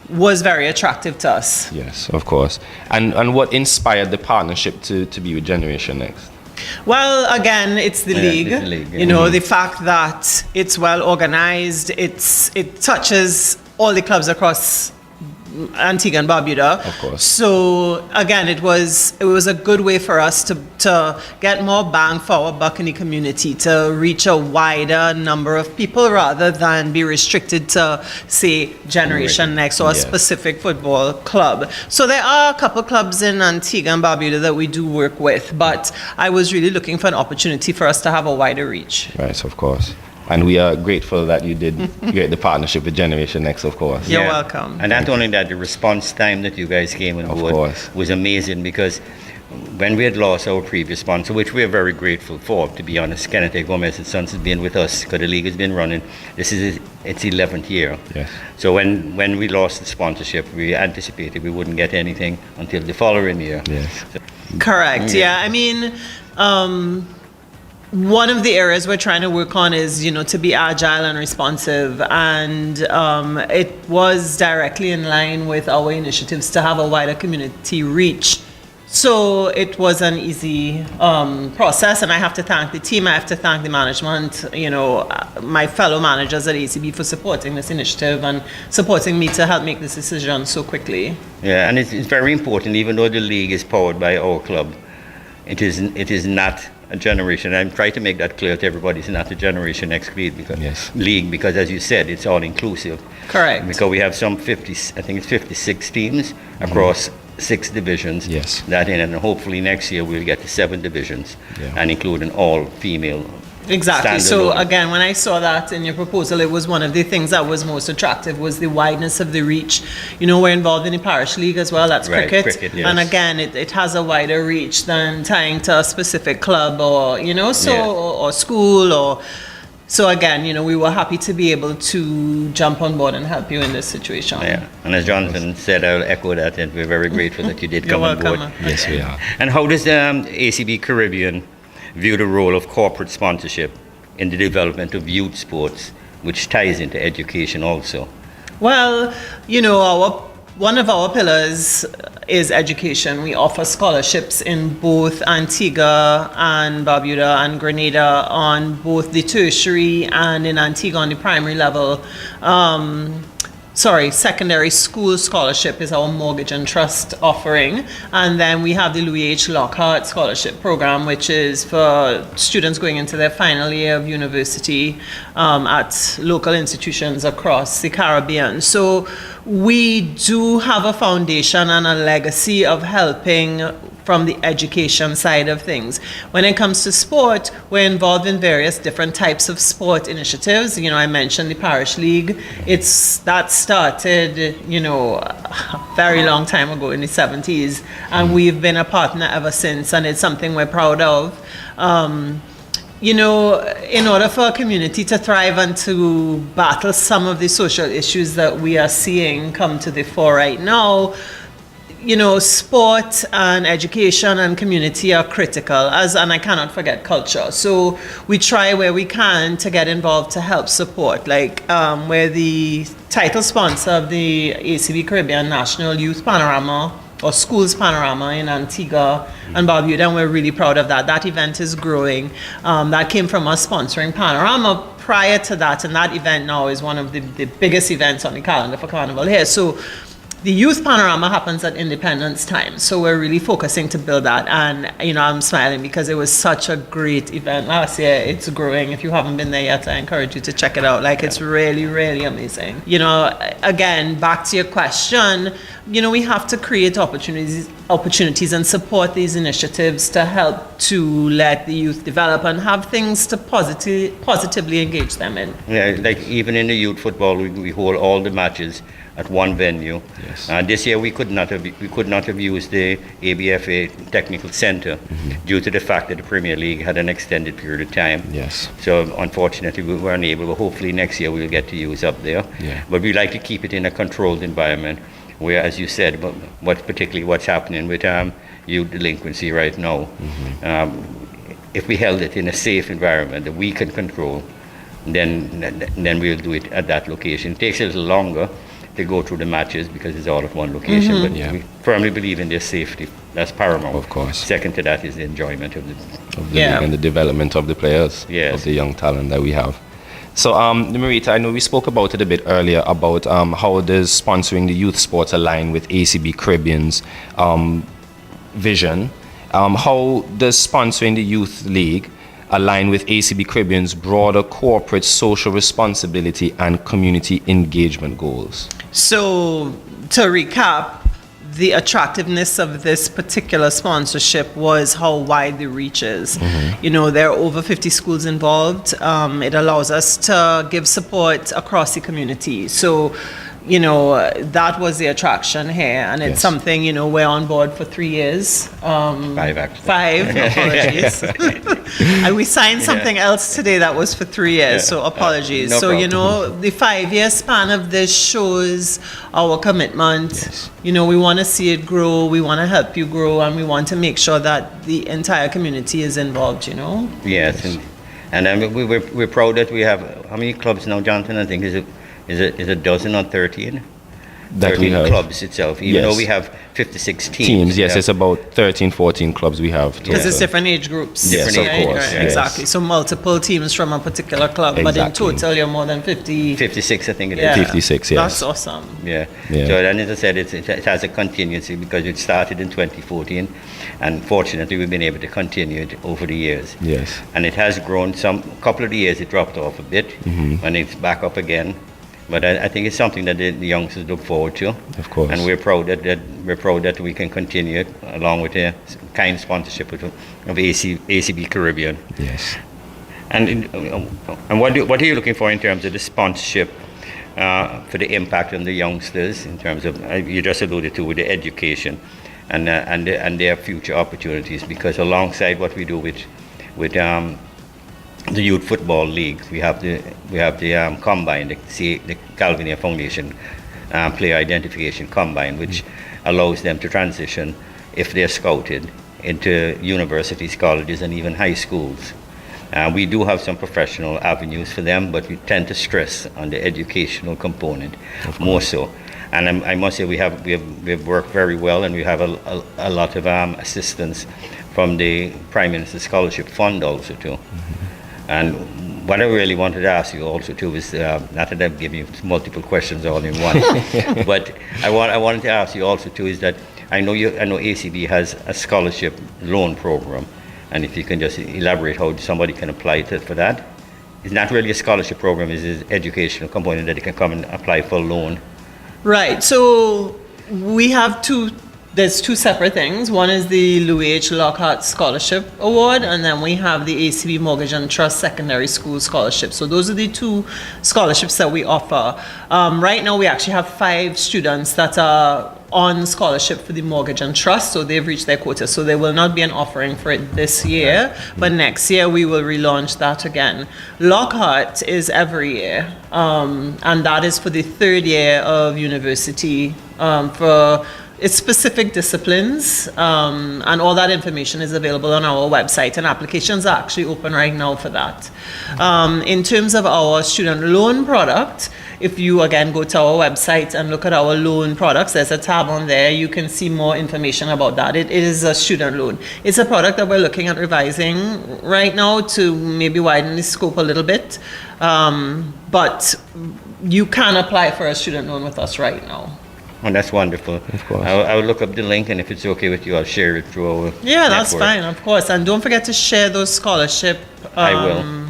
was very attractive to us. Yes, of course. And what inspired the partnership to be with Generation Next? Well, again, it's the league. it's the league, yeah. You know, the fact that it's well organized, it touches all the clubs across Antigua and Barbuda. Of course. So again, it was a good way for us to get more bang for our buck in the community, to reach a wider number of people rather than be restricted to, say, Generation Next or a Yes. specific football club. So there are a couple clubs in Antigua and Barbuda that we do work with, but I was really looking for an opportunity for us to have a wider reach. Right, of course. And we are grateful that you did get the partnership with Generation Next, of course. You're welcome. And not only that, the response time that you guys came on Of board course. was amazing, because when we had lost our previous sponsor, which we are very grateful for, to be honest, Kenneth Gomez and Sons has been with us because the league has been running. This is its 11th year. Yes. So when we lost the sponsorship, we anticipated we wouldn't get anything until the following year. Yes. Correct. Yeah. I mean, one of the areas we're trying to work on is, you know, to be agile and responsive, and it was directly in line with our initiatives to have a wider community reach. So it was an easy process, and I have to thank the team. I have to thank the management, you know, my fellow managers at ACB for supporting this initiative and supporting me to help make this decision so quickly. Yeah, and it's very important, even though the league is powered by our club, it is not a generation. I'm trying to make that clear to everybody. It's not a Generation Next league because, as you said, it's all inclusive. Correct. Because we have some 56 teams across 6 divisions. Yes. And hopefully next year we'll get to 7 divisions, Yeah. and including all female. Exactly. So standalone. again, when I saw that in your proposal, it was one of the things that was most attractive was the wideness of the reach. You know, we're involved in the parish league as well. That's Right, cricket. cricket, yes. And again, it has a wider reach than tying to a specific club or, you know, so Yeah. or school or. So again, you know, we were happy to be able to jump on board and help you in this situation. Yeah. And as Jonathan said, I'll echo that, and we're very grateful that you did You're come on welcome. board. Yes, we are. And how does ACB Caribbean view the role of corporate sponsorship in the development of youth sports, which ties into education also? Well, you know, one of our pillars is education. We offer scholarships in both Antigua and Barbuda and Grenada on both the tertiary and in Antigua on the primary level. Secondary school scholarship is our mortgage and trust offering. And then we have the Louis H. Lockhart Scholarship Program, which is for students going into their final year of university at local institutions across the Caribbean. So we do have a foundation and a legacy of helping from the education side of things. When it comes to sport, we're involved in various different types of sport initiatives. You know, I mentioned the Parish League. That started, you know, a very long time ago in the 70s, and we've been a partner ever since, and it's something we're proud of. You know, in order for a community to thrive and to battle some of the social issues that we are seeing come to the fore right now, you know, sport and education and community are critical, and I cannot forget culture. So we try where we can to get involved to help support. Like we're the title sponsor of the ACB Caribbean National Youth Panorama or Schools Panorama in Antigua and Barbuda, and we're really proud of that. That event is growing. That came from us sponsoring Panorama prior to that, and that event now is one of the biggest events on the calendar for Carnival here. So The youth panorama happens at Independence Time, so we're really focusing to build that. And I'm smiling because it was such a great event last year. It's growing. If you haven't been there yet, I encourage you to check it out. Like, it's really, really amazing. Again, back to your question, we have to create opportunities and support these initiatives to help to let the youth develop and have things to positively engage them in. Yeah, like even in the youth football, we hold all the matches at one venue. Yes. This year we could not have used the ABFA Technical Center due to the fact that the Premier League had an extended period of time. Yes. So unfortunately we were unable, but hopefully next year we'll get to use up there. Yeah. But we like to keep it in a controlled environment where, as you said, particularly what's happening with youth delinquency right now. If we held it in a safe environment that we can control, then we'll do it at that location. It takes a little longer to go through the matches because it's all at one location, but we firmly believe in their safety. That's paramount. Of course. Second to that is the enjoyment of the league and the development of the players, Yes. of the young talent that we have. So, Marita, I know we spoke about it a bit earlier about how does sponsoring the youth sports align with ACB Caribbean's vision. How does sponsoring the youth league align with ACB Caribbean's broader corporate social responsibility and community engagement goals? So, to recap, the attractiveness of this particular sponsorship was how wide the reach is. There are over 50 schools involved. It allows us to give support across the community. So, that was the attraction here, and it's something, we're on board for 3 years. 5 actually. 5, apologies. And we signed something else today that was for 3 years, so apologies. No So, problem. the 5-year span of this shows our commitment. Yes. We want to see it grow, we want to help you grow, and we want to make sure that the entire community is involved, Yes, and we're proud that we have, how many clubs now, Jonathan? I think is a dozen or 13? That we 13 have. clubs itself, even Yes. though we have 56 teams. Teams, yes, we it's about 13, 14 clubs we have. Because it's total. different age groups. Yes, of right? course, Right, yes. Exactly. So multiple teams from a particular club, but in Exactly. total you're more than 50. 56, I think it is. Yeah. 56, yes. That's awesome. Yeah. Yeah. So, and as I said, it has a continuity because it started in 2014, and fortunately we've been able to continue it over the years. Yes. And it has grown. Couple of the years it dropped off a bit, and it's back up again. But I think it's something that the youngsters look forward to. Of course. And we're proud that we can continue it along with the kind sponsorship of ACB Caribbean. Yes. And what are you looking for in terms of the sponsorship for the impact on the youngsters in terms of, you just alluded to, with the education and their future opportunities? Because alongside what we do with the Youth Football League, we have the Combine, the Calvinia Foundation Player Identification Combine, which allows them to transition, if they're scouted, into universities, colleges, and even high schools. We do have some professional avenues for them, but we tend to stress on the educational component more so. And I must say we have worked very well, and we have a lot of assistance from the Prime Minister's Scholarship Fund also too. And what I really wanted to ask you also too is, not that I'm giving you multiple questions all in one, but I wanted to ask you also too is that I know ACB has a scholarship loan program, and if you can just elaborate how somebody can apply for that. It's not really a scholarship program; it's an educational component that they can come and apply for a loan. Right. So we have there's two separate things. One is the Louis H. Lockhart Scholarship Award, and then we have the ACB Mortgage and Trust Secondary School Scholarship. So those are the two scholarships that we offer. Right now we actually have 5 students that are on scholarship for the Mortgage and Trust, so they've reached their quota. So there will not be an offering for it this year, but next year we will relaunch that again. Lockhart is every year, and that is for the 3rd year of university for its specific disciplines, and all that information is available on our website, and applications are actually open right now for that. In terms of our student loan product, if you again go to our website and look at our loan products, there's a tab on there. You can see more information about that. It is a student loan. It's a product that we're looking at revising right now to maybe widen the scope a little bit, but you can apply for a student loan with us right now. And that's wonderful. Of course. I'll look up the link, and if it's okay with you, I'll share it through our Yeah, that's network. fine, of course. And don't forget to share those scholarship I will.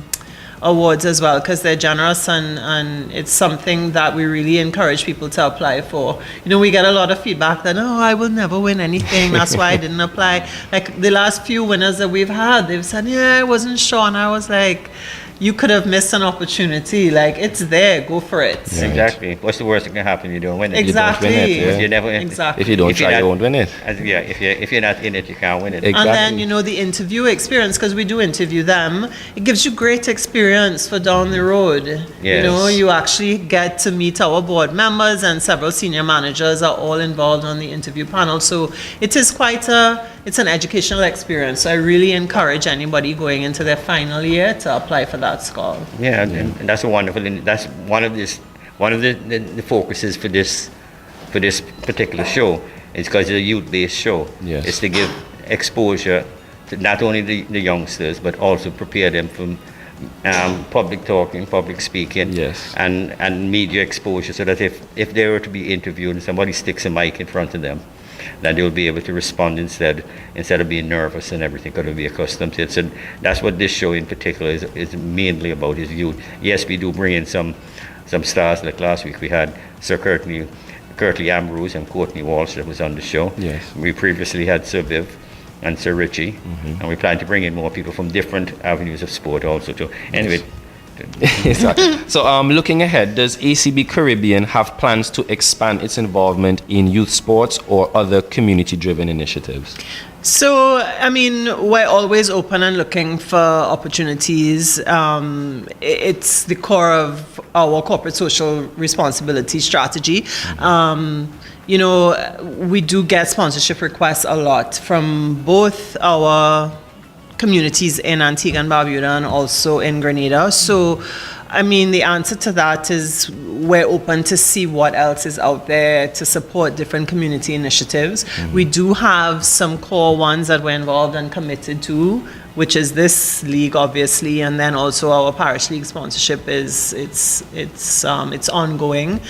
awards as well, because they're generous, and it's something that we really encourage people to apply for. You know, we get a lot of feedback that, oh, I will never win anything, that's why I didn't apply. Like the last few winners that we've had, they've said, yeah, I wasn't sure, and I was like, you could have missed an opportunity. Like, it's there, go for it. Exactly. What's the worst that can happen? You don't win it. Exactly. You don't win it, yeah. You never. Exactly. If you don't If you're try, you not- won't win it. Yeah, if you're not in it, you can't win it. Exactly. And then, you know, the interview experience, because we do interview them, it gives you great experience for down the road. You Yes. know, you actually get to meet our board members, and several senior managers are all involved on the interview panel. So it is it's an educational experience. So I really encourage anybody going into their final year to apply for that school. Yeah, and that's a wonderful. And that's one of the focuses for this particular show. Is because it's a youth-based show. Yes. It's to give exposure to not only the youngsters, but also prepare them from public talking, public speaking, Yes. and media exposure, so that if they were to be interviewed and somebody sticks a mic in front of them, that they'll be able to respond instead of being nervous and everything, because they'll be accustomed to it. So that's what this show in particular is mainly about, is youth. Yes, we do bring in some stars. Like last week we had Sir Curtly Ambrose and Courtney Walsh that was on the show. Yes. We previously had Sir Viv and Sir Richie, and we plan to bring in more people from different avenues of sport also too. Anyway, Exactly. So, looking ahead, does ACB Caribbean have plans to expand its involvement in youth sports or other community-driven initiatives? So, I mean, we're always open and looking for opportunities. It's the core of our corporate social responsibility strategy. You know, we do get sponsorship requests a lot from both our communities in Antigua and Barbuda and also in Grenada. So, I mean, the answer to that is we're open to see what else is out there to support different community initiatives. We do have some core ones that we're involved and committed to, which is this league, obviously, and then also our parish league sponsorship it's ongoing.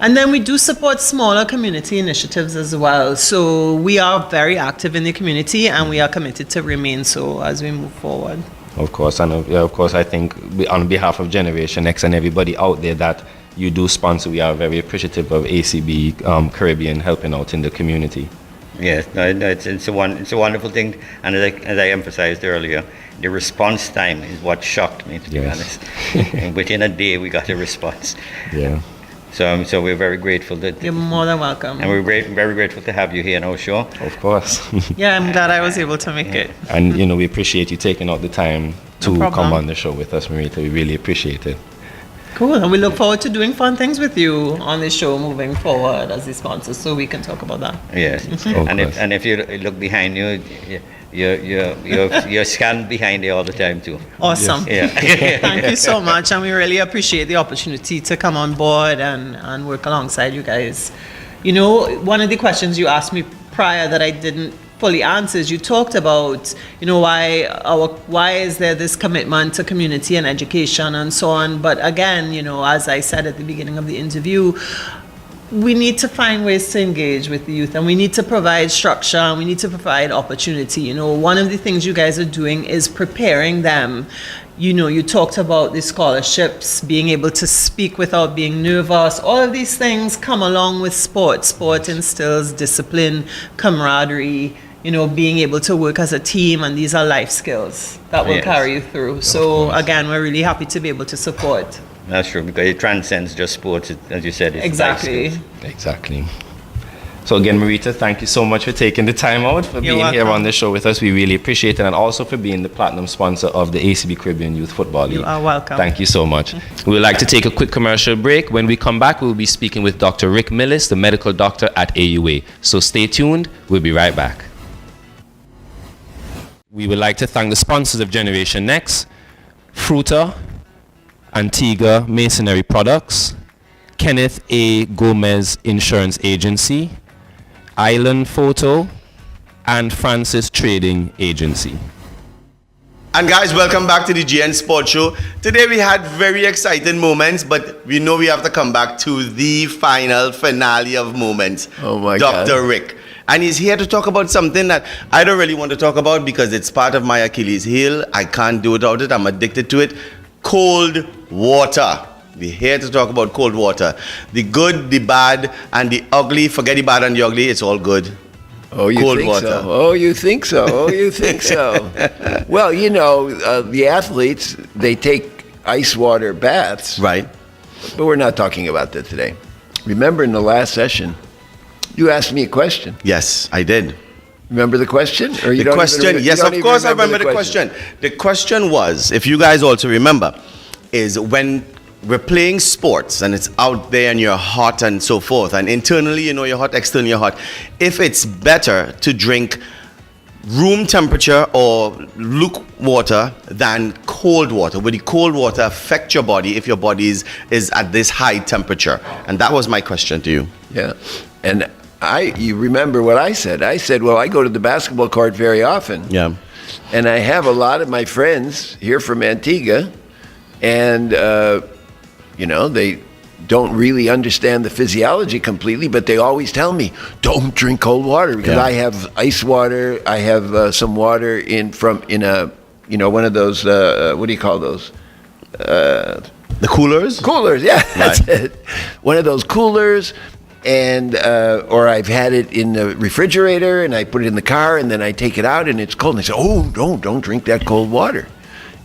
And then we do support smaller community initiatives as well. So we are very active in the community, and we are committed to remain so as we move forward. Of course, and of course, I think on behalf of Generation X and everybody out there that you do sponsor, we are very appreciative of ACB Caribbean helping out in the community. yes, no, it's a wonderful thing, and as I emphasized earlier, the response time is what shocked me, to be Yes. honest. And within a day, we got a response. Yeah. So we're very grateful that, You're more than welcome. and we're very grateful to have you here in our show. Of course. Yeah, I'm glad I was able to make it. And, you know, we appreciate you taking out the time to No problem. come on the show with us, Marita. We really appreciate it. Cool, and we look forward to doing fun things with you on this show moving forward as the sponsors, so we can talk about that. Yes, Of and course. if you look behind you, you're scanned behind there all the time too. Awesome. Yeah. Thank you so much, and we really appreciate the opportunity to come on board and work alongside you guys. You know, one of the questions you asked me prior that I didn't fully answer is you talked about, you know, why is there this commitment to community and education and so on. But again, you know, as I said at the beginning of the interview, we need to find ways to engage with the youth, and we need to provide structure, and we need to provide opportunity. You know, one of the things you guys are doing is preparing them. You know, you talked about the scholarships, being able to speak without being nervous. All of these things come along with sport. Sport instills discipline, camaraderie, you know, being able to work as a team, and these are life skills that will Yes. carry you through. So again, we're really happy to be able to support. That's true, because it transcends just sports, as you said. It's life Exactly. skills. Exactly. So again, Marita, thank you so much for taking the time out, for You're being here welcome. on the show with us. We really appreciate it, and also for being the platinum sponsor of the ACB Caribbean Youth Football League. You are welcome. Thank you so much. We would like to take a quick commercial break. When we come back, we'll be speaking with Dr. Rick Millis, the medical doctor at AUA. So stay tuned. We'll be right back. We would like to thank the sponsors of Generation Next, Fruta, Antigua Masonry Products, Kenneth A. Gomez Insurance Agency, Island Photo, and Francis Trading Agency. And guys, welcome back to the GN Sports Show. Today we had very exciting moments, but we know we have to come back to the final finale of moments. Oh my Dr. God. Rick. And he's here to talk about something that I don't really want to talk about because it's part of my Achilles heel. I can't do without it. I'm addicted to it. Cold water. We're here to talk about cold water. The good, the bad, and the ugly. Forget the bad and the ugly. It's all good. Oh, you Cold think water. so? Oh, you think so? Oh, you think so? Well, you know, the athletes, they take ice water baths. Right. But we're not talking about that today. Remember in the last session, you asked me a question. Yes, I did. Remember the question? Or you The don't question, even, you yes, don't of even course I remember the question. The question was, if you guys also remember, is when we're playing sports and it's out there and you're hot and so forth, and internally you know you're hot, externally you're hot, if it's better to drink room temperature or lukewarm water than cold water. Would the cold water affect your body if your body is at this high temperature? And that was my question to you. Yeah. And you remember what I said. I said, well, I go to the basketball court very often. Yeah. And I have a lot of my friends here from Antigua, and, you know, they don't really understand the physiology completely, but they always tell me, don't drink cold water, because Yeah. I have ice water. I have some water in a, you know, one of those, what do you call those? The coolers? Coolers, yeah, that's Right. it. One of those coolers, and or I've had it in the refrigerator, and I put it in the car, and then I take it out, and it's cold. And they say, "Oh, don't drink that cold water."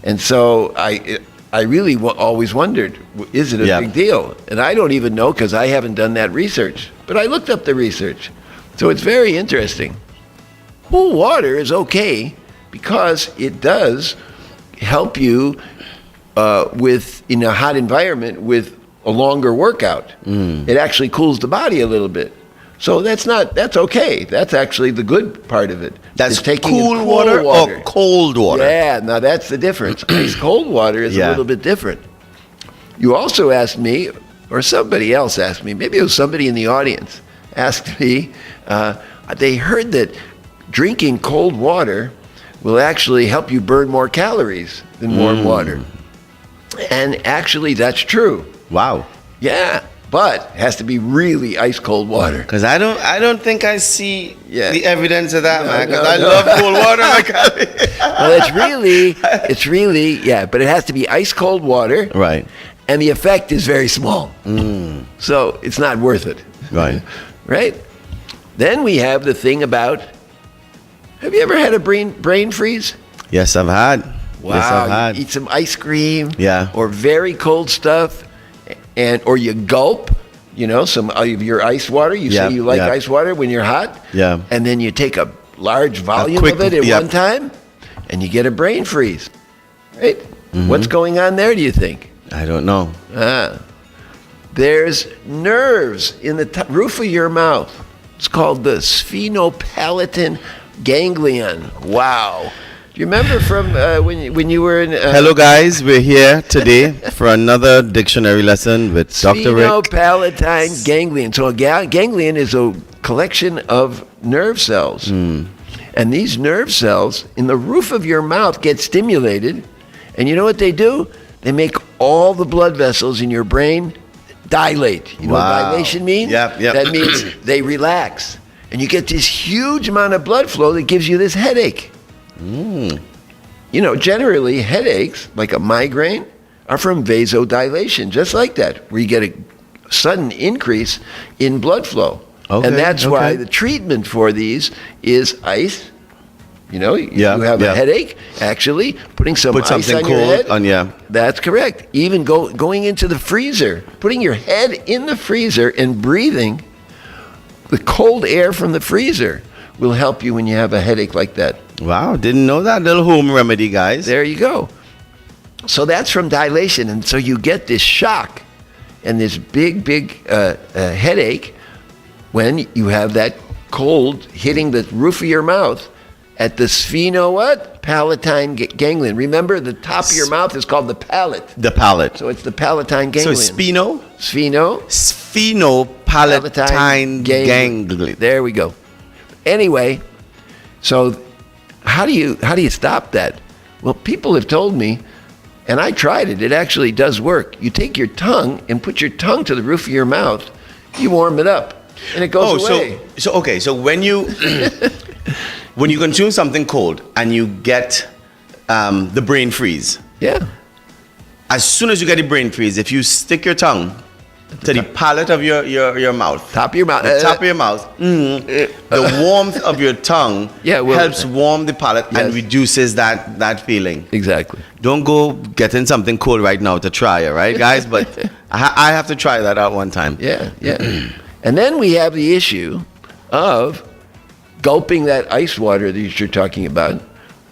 And so I really always wondered, is it a Yeah. big deal? And I don't even know because I haven't done that research. But I looked up the research, so it's very interesting. Cool water is okay because it does help you with in a hot environment with a longer workout. It actually cools the body a little bit. So that's okay. That's actually the good part of it. That's is taking in cool water or cold water? Yeah, now that's the difference. Ice cold water is Yeah. a little bit different. You also asked me, or somebody else asked me, maybe it was somebody in the audience, asked me, they heard that drinking cold water will actually help you burn more calories than warm water. And actually, that's true. Wow. Yeah, but it has to be really ice cold water. Because I don't think I see Yeah. the evidence of that, man. Because no, I no. love cold water. My God. Well, it's really, yeah, but it has to be ice cold water. Right. And the effect is very small. So it's not worth it. Right. Right? Then we have the thing about, have you ever had a brain freeze? Yes, I've had. Yes, I've You had. eat some ice cream. Yeah. Or very cold stuff. Or you gulp, you know, some of your ice water. You Yeah, say you like yeah. ice water when you're hot. Yeah. And then you take a large volume quick- of it at yeah. one time, and you get a brain freeze. Right? Mm-hmm. What's going on there, do you think? I don't know. There's nerves in the roof of your mouth. It's called the sphenopalatine ganglion. Wow. Do you remember from when you were in... Hello, guys. We're here today for another dictionary lesson with Dr. Rick. Sphenopalatine ganglion. So a ganglion is a collection of nerve cells. And these nerve cells in the roof of your mouth get stimulated. And you know what they do? They make all the blood vessels in your brain dilate. You know Wow. what dilation means? Yep. That means they relax. And you get this huge amount of blood flow that gives you this headache. You know, generally headaches, like a migraine, are from vasodilation, just like that, where you get a sudden increase in blood flow. Okay, And that's why okay. the treatment for these is ice. You know, Yeah, you have yeah. a headache, actually, putting some Put ice something on your cold head. on, yeah. That's correct. Even going into the freezer, putting your head in the freezer and breathing the cold air from the freezer will help you when you have a headache like that. Wow, didn't know that little home remedy, guys. There you go. So that's from dilation. And so you get this shock and this big headache when you have that cold hitting the roof of your mouth at the palatine ganglion. Remember, the top of your mouth is called the palate. The palate. So it's the palatine So ganglion. sphenopalatine ganglion. There we go. Anyway, so how do you stop that? Well, people have told me, and I tried it, it actually does work. You take your tongue and put your tongue to the roof of your mouth, you warm it up, and it goes away. So when you when you consume something cold and you get the brain freeze, Yeah. as soon as you get the brain freeze, if you stick your tongue to the palate of your mouth, Top of your mouth. the top of your mouth, the warmth of your tongue helps warm the palate and Yes. reduces that feeling. Exactly. Don't go getting something cold right now to try it, right, guys? But I have to try that out one time. Yeah, yeah. And then we have the issue of gulping that ice water that you're talking about.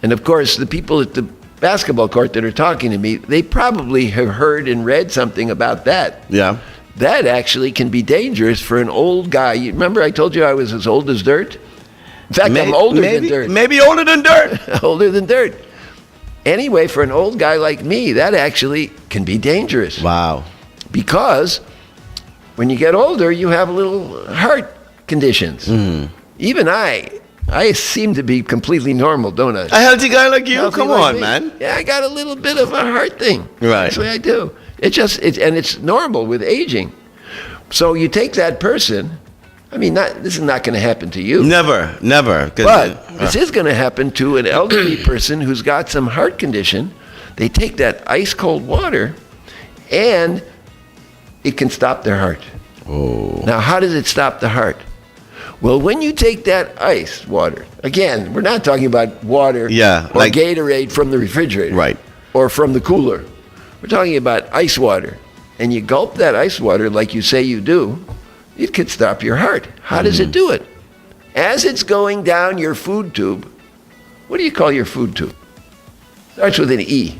And of course, the people at the basketball court that are talking to me, they probably have heard and read something about that. Yeah. That actually can be dangerous for an old guy. You remember I told you I was as old as dirt? In fact, I'm older than dirt. Maybe older than dirt. Older than dirt. Anyway, for an old guy like me, that actually can be dangerous. Wow. Because when you get older, you have little heart conditions. Even I seem to be completely normal, don't I? A healthy guy like you? Healthy Come like on, me. man. Yeah, I got a little bit of a heart thing. Right. That's what I do. And it's normal with aging. So you take that person. I mean, this is not going to happen to you. Never. 'Cause But this is going to happen to an elderly person who's got some heart condition. They take that ice cold water, and it can stop their heart. Oh. Now, how does it stop the heart? Well, when you take that ice water, again, we're not talking about water or like Gatorade from the refrigerator. Right. Or from the cooler. We're talking about ice water. And you gulp that ice water like you say you do, it could stop your heart. How does it do it? As it's going down your food tube, what do you call your food tube? Starts with an E.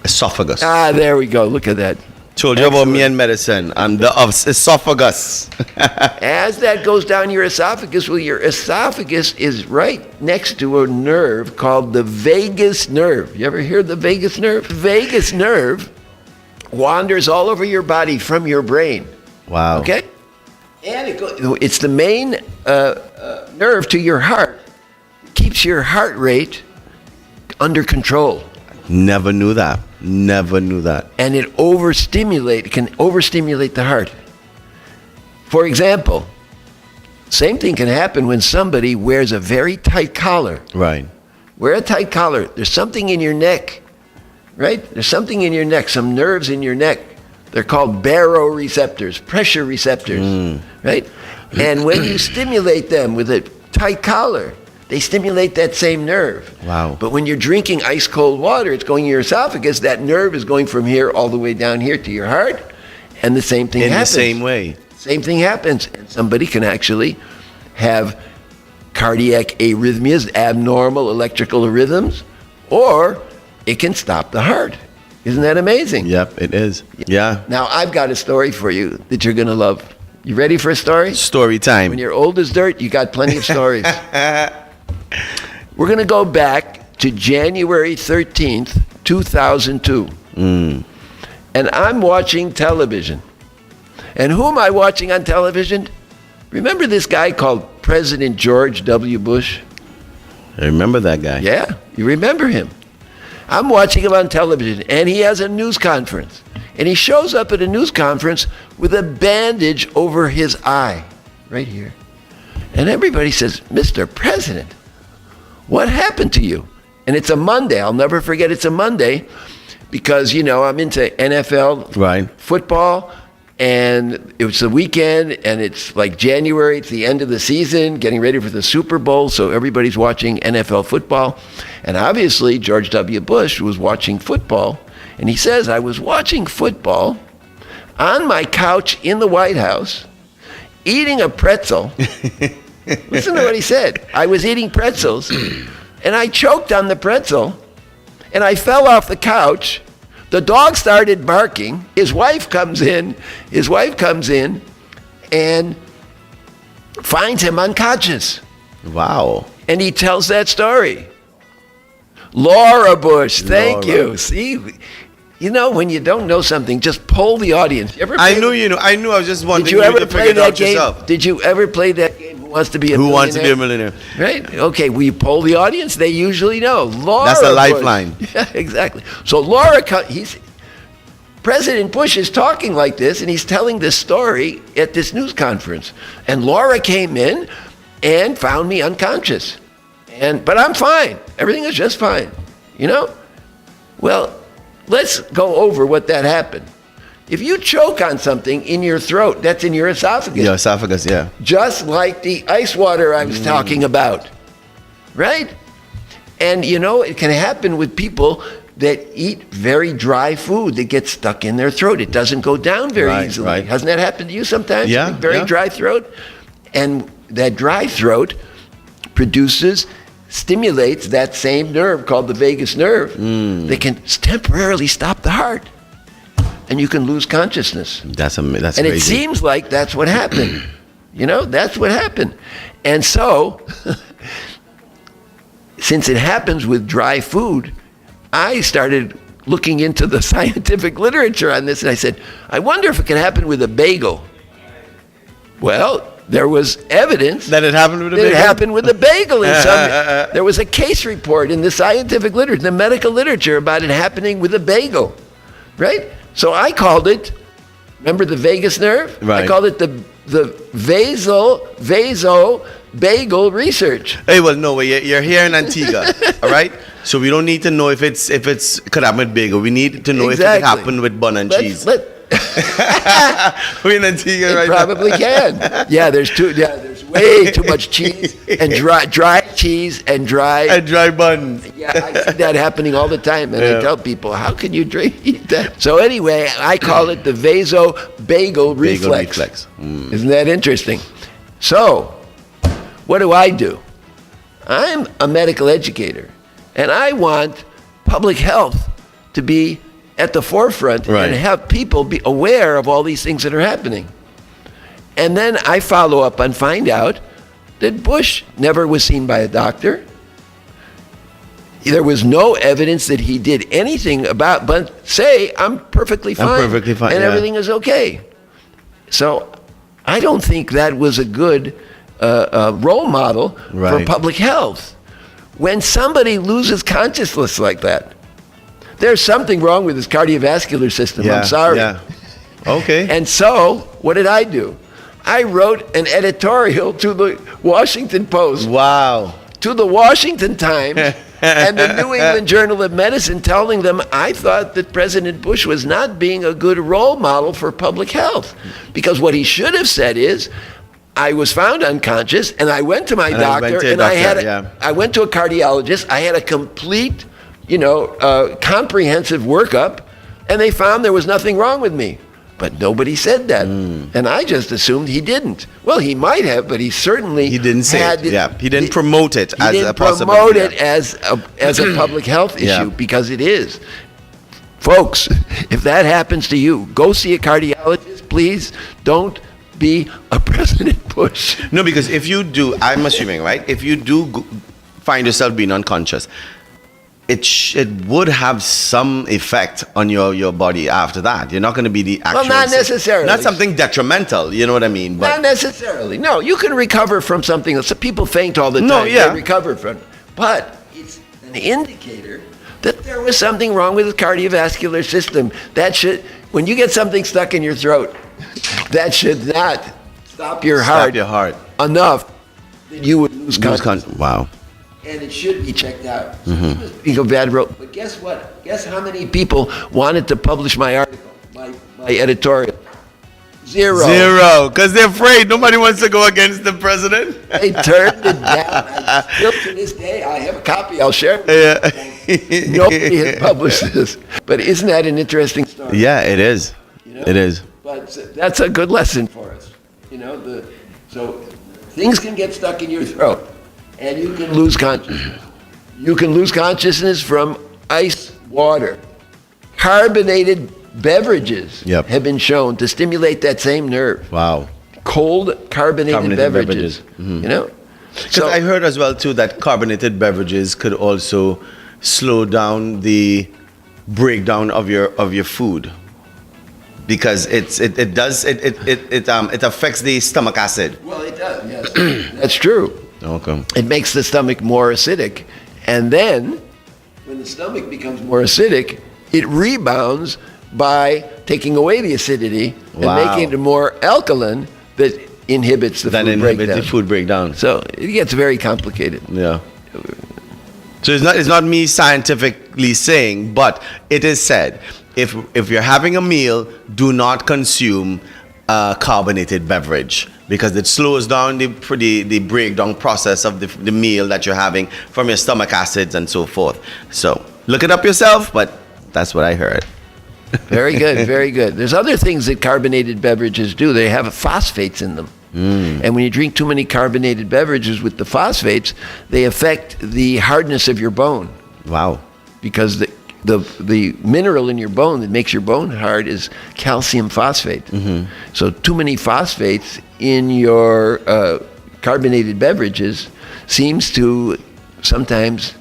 Esophagus. Ah, there we go. Look at that. Told you about me and medicine. I'm the esophagus. As that goes down your esophagus, well, your esophagus is right next to a nerve called the vagus nerve. You ever hear the vagus nerve? Vagus nerve wanders all over your body from your brain. Wow. Okay? And it's the main nerve to your heart. It keeps your heart rate under control. Never knew that. And it can overstimulate the heart. For example, same thing can happen when somebody wears a very tight collar. Right. Wear a tight collar. There's something in your neck, right? There's something in your neck, some nerves in your neck. They're called baroreceptors, pressure receptors, right? And when you stimulate them with a tight collar, they stimulate that same nerve. Wow. But when you're drinking ice cold water, it's going in your esophagus. That nerve is going from here all the way down here to your heart. And the same thing happens. In the same way. Same thing happens. And somebody can actually have cardiac arrhythmias, abnormal electrical rhythms, or it can stop the heart. Isn't that amazing? Yep, it is. Yeah. Now, I've got a story for you that you're going to love. You ready for a story? Story time. When you're old as dirt, you got plenty of stories. We're going to go back to January 13th, 2002. And I'm watching television. And who am I watching on television? Remember this guy called President George W. Bush? I remember that guy. Yeah, you remember him. I'm watching him on television, and he has a news conference. And he shows up at a news conference with a bandage over his eye, right here. And everybody says, Mr. President, what happened to you? And it's a Monday. I'll never forget it's a Monday because, I'm into NFL football. And it was the weekend, and it's like January, it's the end of the season, getting ready for the Super Bowl, so everybody's watching NFL football. And obviously, George W. Bush was watching football, and he says, I was watching football on my couch in the White House, eating a pretzel. Listen to what he said. I was eating pretzels, and I choked on the pretzel, and I fell off the couch. The dog started barking. His wife comes in and finds him unconscious. Wow. And he tells that story. Laura Bush, thank you. See, when you don't know something, just poll the audience. I knew. I was just wondering. Did you ever play that game? Did you ever play that game? Who wants to be a Who wants to be a millionaire? millionaire? Right? Okay, we poll the audience. They usually know. Laura That's the Bush. lifeline. Yeah, exactly. So President Bush is talking like this, and he's telling this story at this news conference. And Laura came in and found me unconscious. But I'm fine. Everything is just fine. You know? Well, let's go over what that happened. If you choke on something in your throat, that's in your esophagus. Your esophagus, yeah. Just like the ice water I was talking about. Right? And you know, it can happen with people that eat very dry food that gets stuck in their throat. It doesn't go down very easily. Right. Hasn't that happened to you sometimes? Yeah, Very yeah. dry throat? And that dry throat stimulates that same nerve called the vagus nerve. That can temporarily stop the heart. And you can lose consciousness. That's And crazy. it seems like that's what happened. You know, that's what happened. And so, since it happens with dry food, I started looking into the scientific literature on this, and I said, I wonder if it can happen with a bagel. Well, there was evidence that it happened with a that bagel? it happened with a bagel in some. There was a case report in the scientific literature, the medical literature, about it happening with a bagel, right? So I called it, remember the vagus nerve? Right. I called it the vaso bagel research. Hey, well, no, you're here in Antigua, all right? So we don't need to know if it's could happen with bagel. We need to know if it Exactly. happened with bun and cheese. We're in Antigua It right probably now. can. Yeah, there's way too much cheese and dry cheese and dry. And dry buns. Yeah, I see that happening all the time, and Yeah. I tell people, how can you eat that? So anyway, I call it the vaso bagel reflex. Isn't that interesting? So, what do? I'm a medical educator, and I want public health to be at the forefront Right. and have people be aware of all these things that are happening. And then I follow up and find out that Bush never was seen by a doctor. There was no evidence that he did anything but say, I'm perfectly fine. perfectly fine, And yeah. everything is okay. So I don't think that was a good role model for Right. public health. When somebody loses consciousness like that, there's something wrong with his cardiovascular system. Yeah, I'm sorry. yeah. Okay. And so, what did I do? I wrote an editorial to the Washington Post, Wow. to the Washington Times, and the New England Journal of Medicine, telling them I thought that President Bush was not being a good role model for public health. Because what he should have said is, I was found unconscious, and I went to my And I doctor, went to a and I had doctor, yeah. I went to a cardiologist. I had a complete, comprehensive workup, and they found there was nothing wrong with me. But nobody said that, and I just assumed he didn't. Well, he might have, but he certainly He didn't say had it. Yeah. He didn't promote it he as didn't a possibility. promote it as a public health issue, Yeah. because it is. Folks, if that happens to you, go see a cardiologist. Please don't be a President Bush. No, because if you do, I'm assuming, right? If you do find yourself being unconscious, it would have some effect on your body after that. You're not going to be the actual. not necessarily. Not something detrimental. You know what I mean? Not necessarily. No, you can recover from something. Some people faint all the time. No, yeah. They recover from it. But it's an indicator that there was something wrong with the cardiovascular system. That should, when you get something stuck in your throat, that should not stop your heart enough that you would lose consciousness. Wow. And it should be checked out. You go bad road. But guess what? Guess how many people wanted to publish my article, my editorial? Zero. Because they're afraid. Nobody wants to go against the president. They turned it down. Still to this day, I have a copy. I'll share it with you. Nobody has published this. But isn't that an interesting story? Yeah, it is. It is. But that's a good lesson for us. So things can get stuck in your throat, and you can lose consciousness. You can lose consciousness from ice water. Carbonated beverages have been shown to stimulate that same nerve. Wow. Cold carbonated beverages. Because I heard as well too that carbonated beverages could also slow down the breakdown of your food, because it affects the stomach acid. Well, it does. does, yes. That's true. Okay. It makes the stomach more acidic. And then, when the stomach becomes more acidic, it rebounds by taking away the acidity Wow. and making it more alkaline that inhibits the That food inhibits breakdown. the food breakdown. So it gets very complicated. Yeah. So it's not me scientifically saying, but it is said if you're having a meal, do not consume a carbonated beverage because it slows down the breakdown process of the meal that you're having from your stomach acids and so forth. So look it up yourself, but that's what I heard. Very good, very good. There's other things that carbonated beverages do. They have phosphates in them. And when you drink too many carbonated beverages with the phosphates, they affect the hardness of your bone. Wow. Because the mineral in your bone that makes your bone hard is calcium phosphate. So too many phosphates in your carbonated beverages seems to sometimes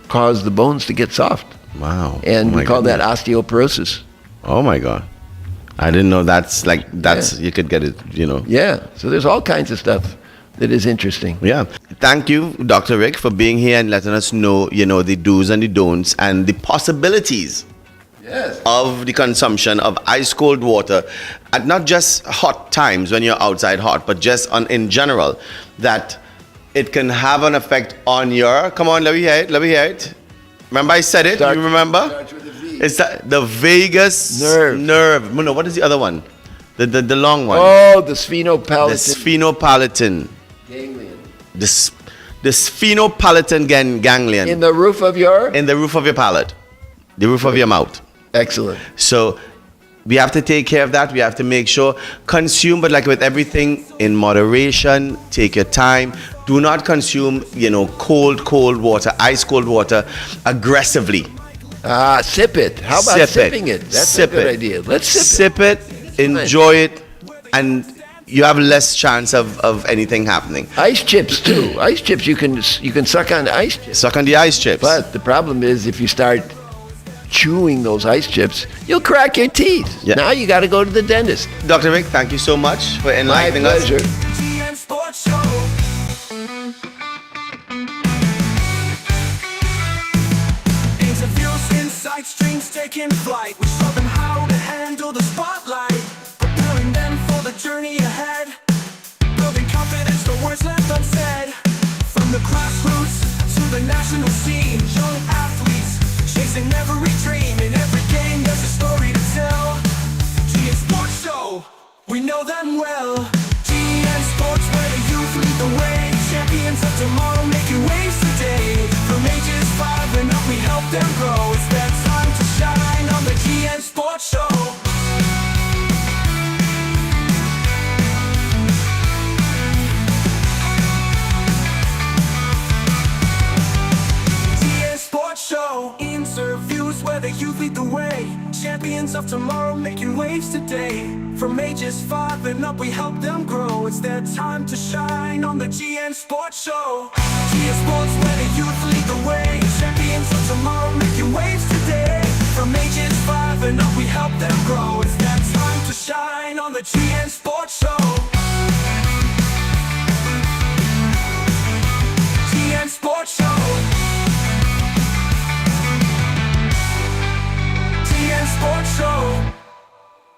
cause the bones to get soft. Wow. And Oh we my call that goodness. osteoporosis. Oh my God. I didn't know you could get it, Yeah, so there's all kinds of stuff that is interesting. Yeah. Thank you, Dr. Rick, for being here and letting us know, the do's and the don'ts and the possibilities of the consumption of ice cold water at not just hot times when you're outside hot, but just in general, that it can have an effect on your, come on, let me hear it. Remember I said it? You remember? Starts with a V. It's the vagus nerve. No, what is the other one? The long one. Oh, the The sphenopalatine sphenopalatine. ganglion. The sphenopalatine ganglion In the roof of your? in the roof of your palate, the roof of your mouth. Excellent. So we have to take care of that. We have to make sure consume, but like with everything, in moderation. Take your time. Do not consume, cold water, ice cold water aggressively. Sip it. How about Sip sipping it? That's Sip a good it. idea. Let's sip it. Sip it, enjoy it, and you have less chance of anything happening. Ice chips too. Ice chips you can suck on ice chips. Suck on the ice chips. But the problem is if you start chewing those ice chips, you'll crack your teeth. Yeah. Now you got to go to the dentist. Dr. Rick, thank you so much for My enlightening us. pleasure. GN Sports Show. Interviews, insights, dreams taking flight. We show them how to handle the spotlight, preparing them for the journey ahead, building confidence, the words left unsaid. From the grassroots to the national scene, young athletes chasing every dream. In every game, there's a story to tell. GN Sports Show, we know them well. GN Sports, where the youth lead the way. Champions of tomorrow, making waves today. From ages 5 and up, we help them grow. It's their time to shine on the GN Sports Show. GN Sports Show. Interviews where the youth lead the way. Champions of tomorrow, making waves today. From ages 5 and up, we help them grow. It's their time to shine on the GN Sports Show. GN Sports, where the youth lead the way. Champions of tomorrow, making waves today. From ages 5 and up, we help them grow. It's their time to shine on the GN Sports Show.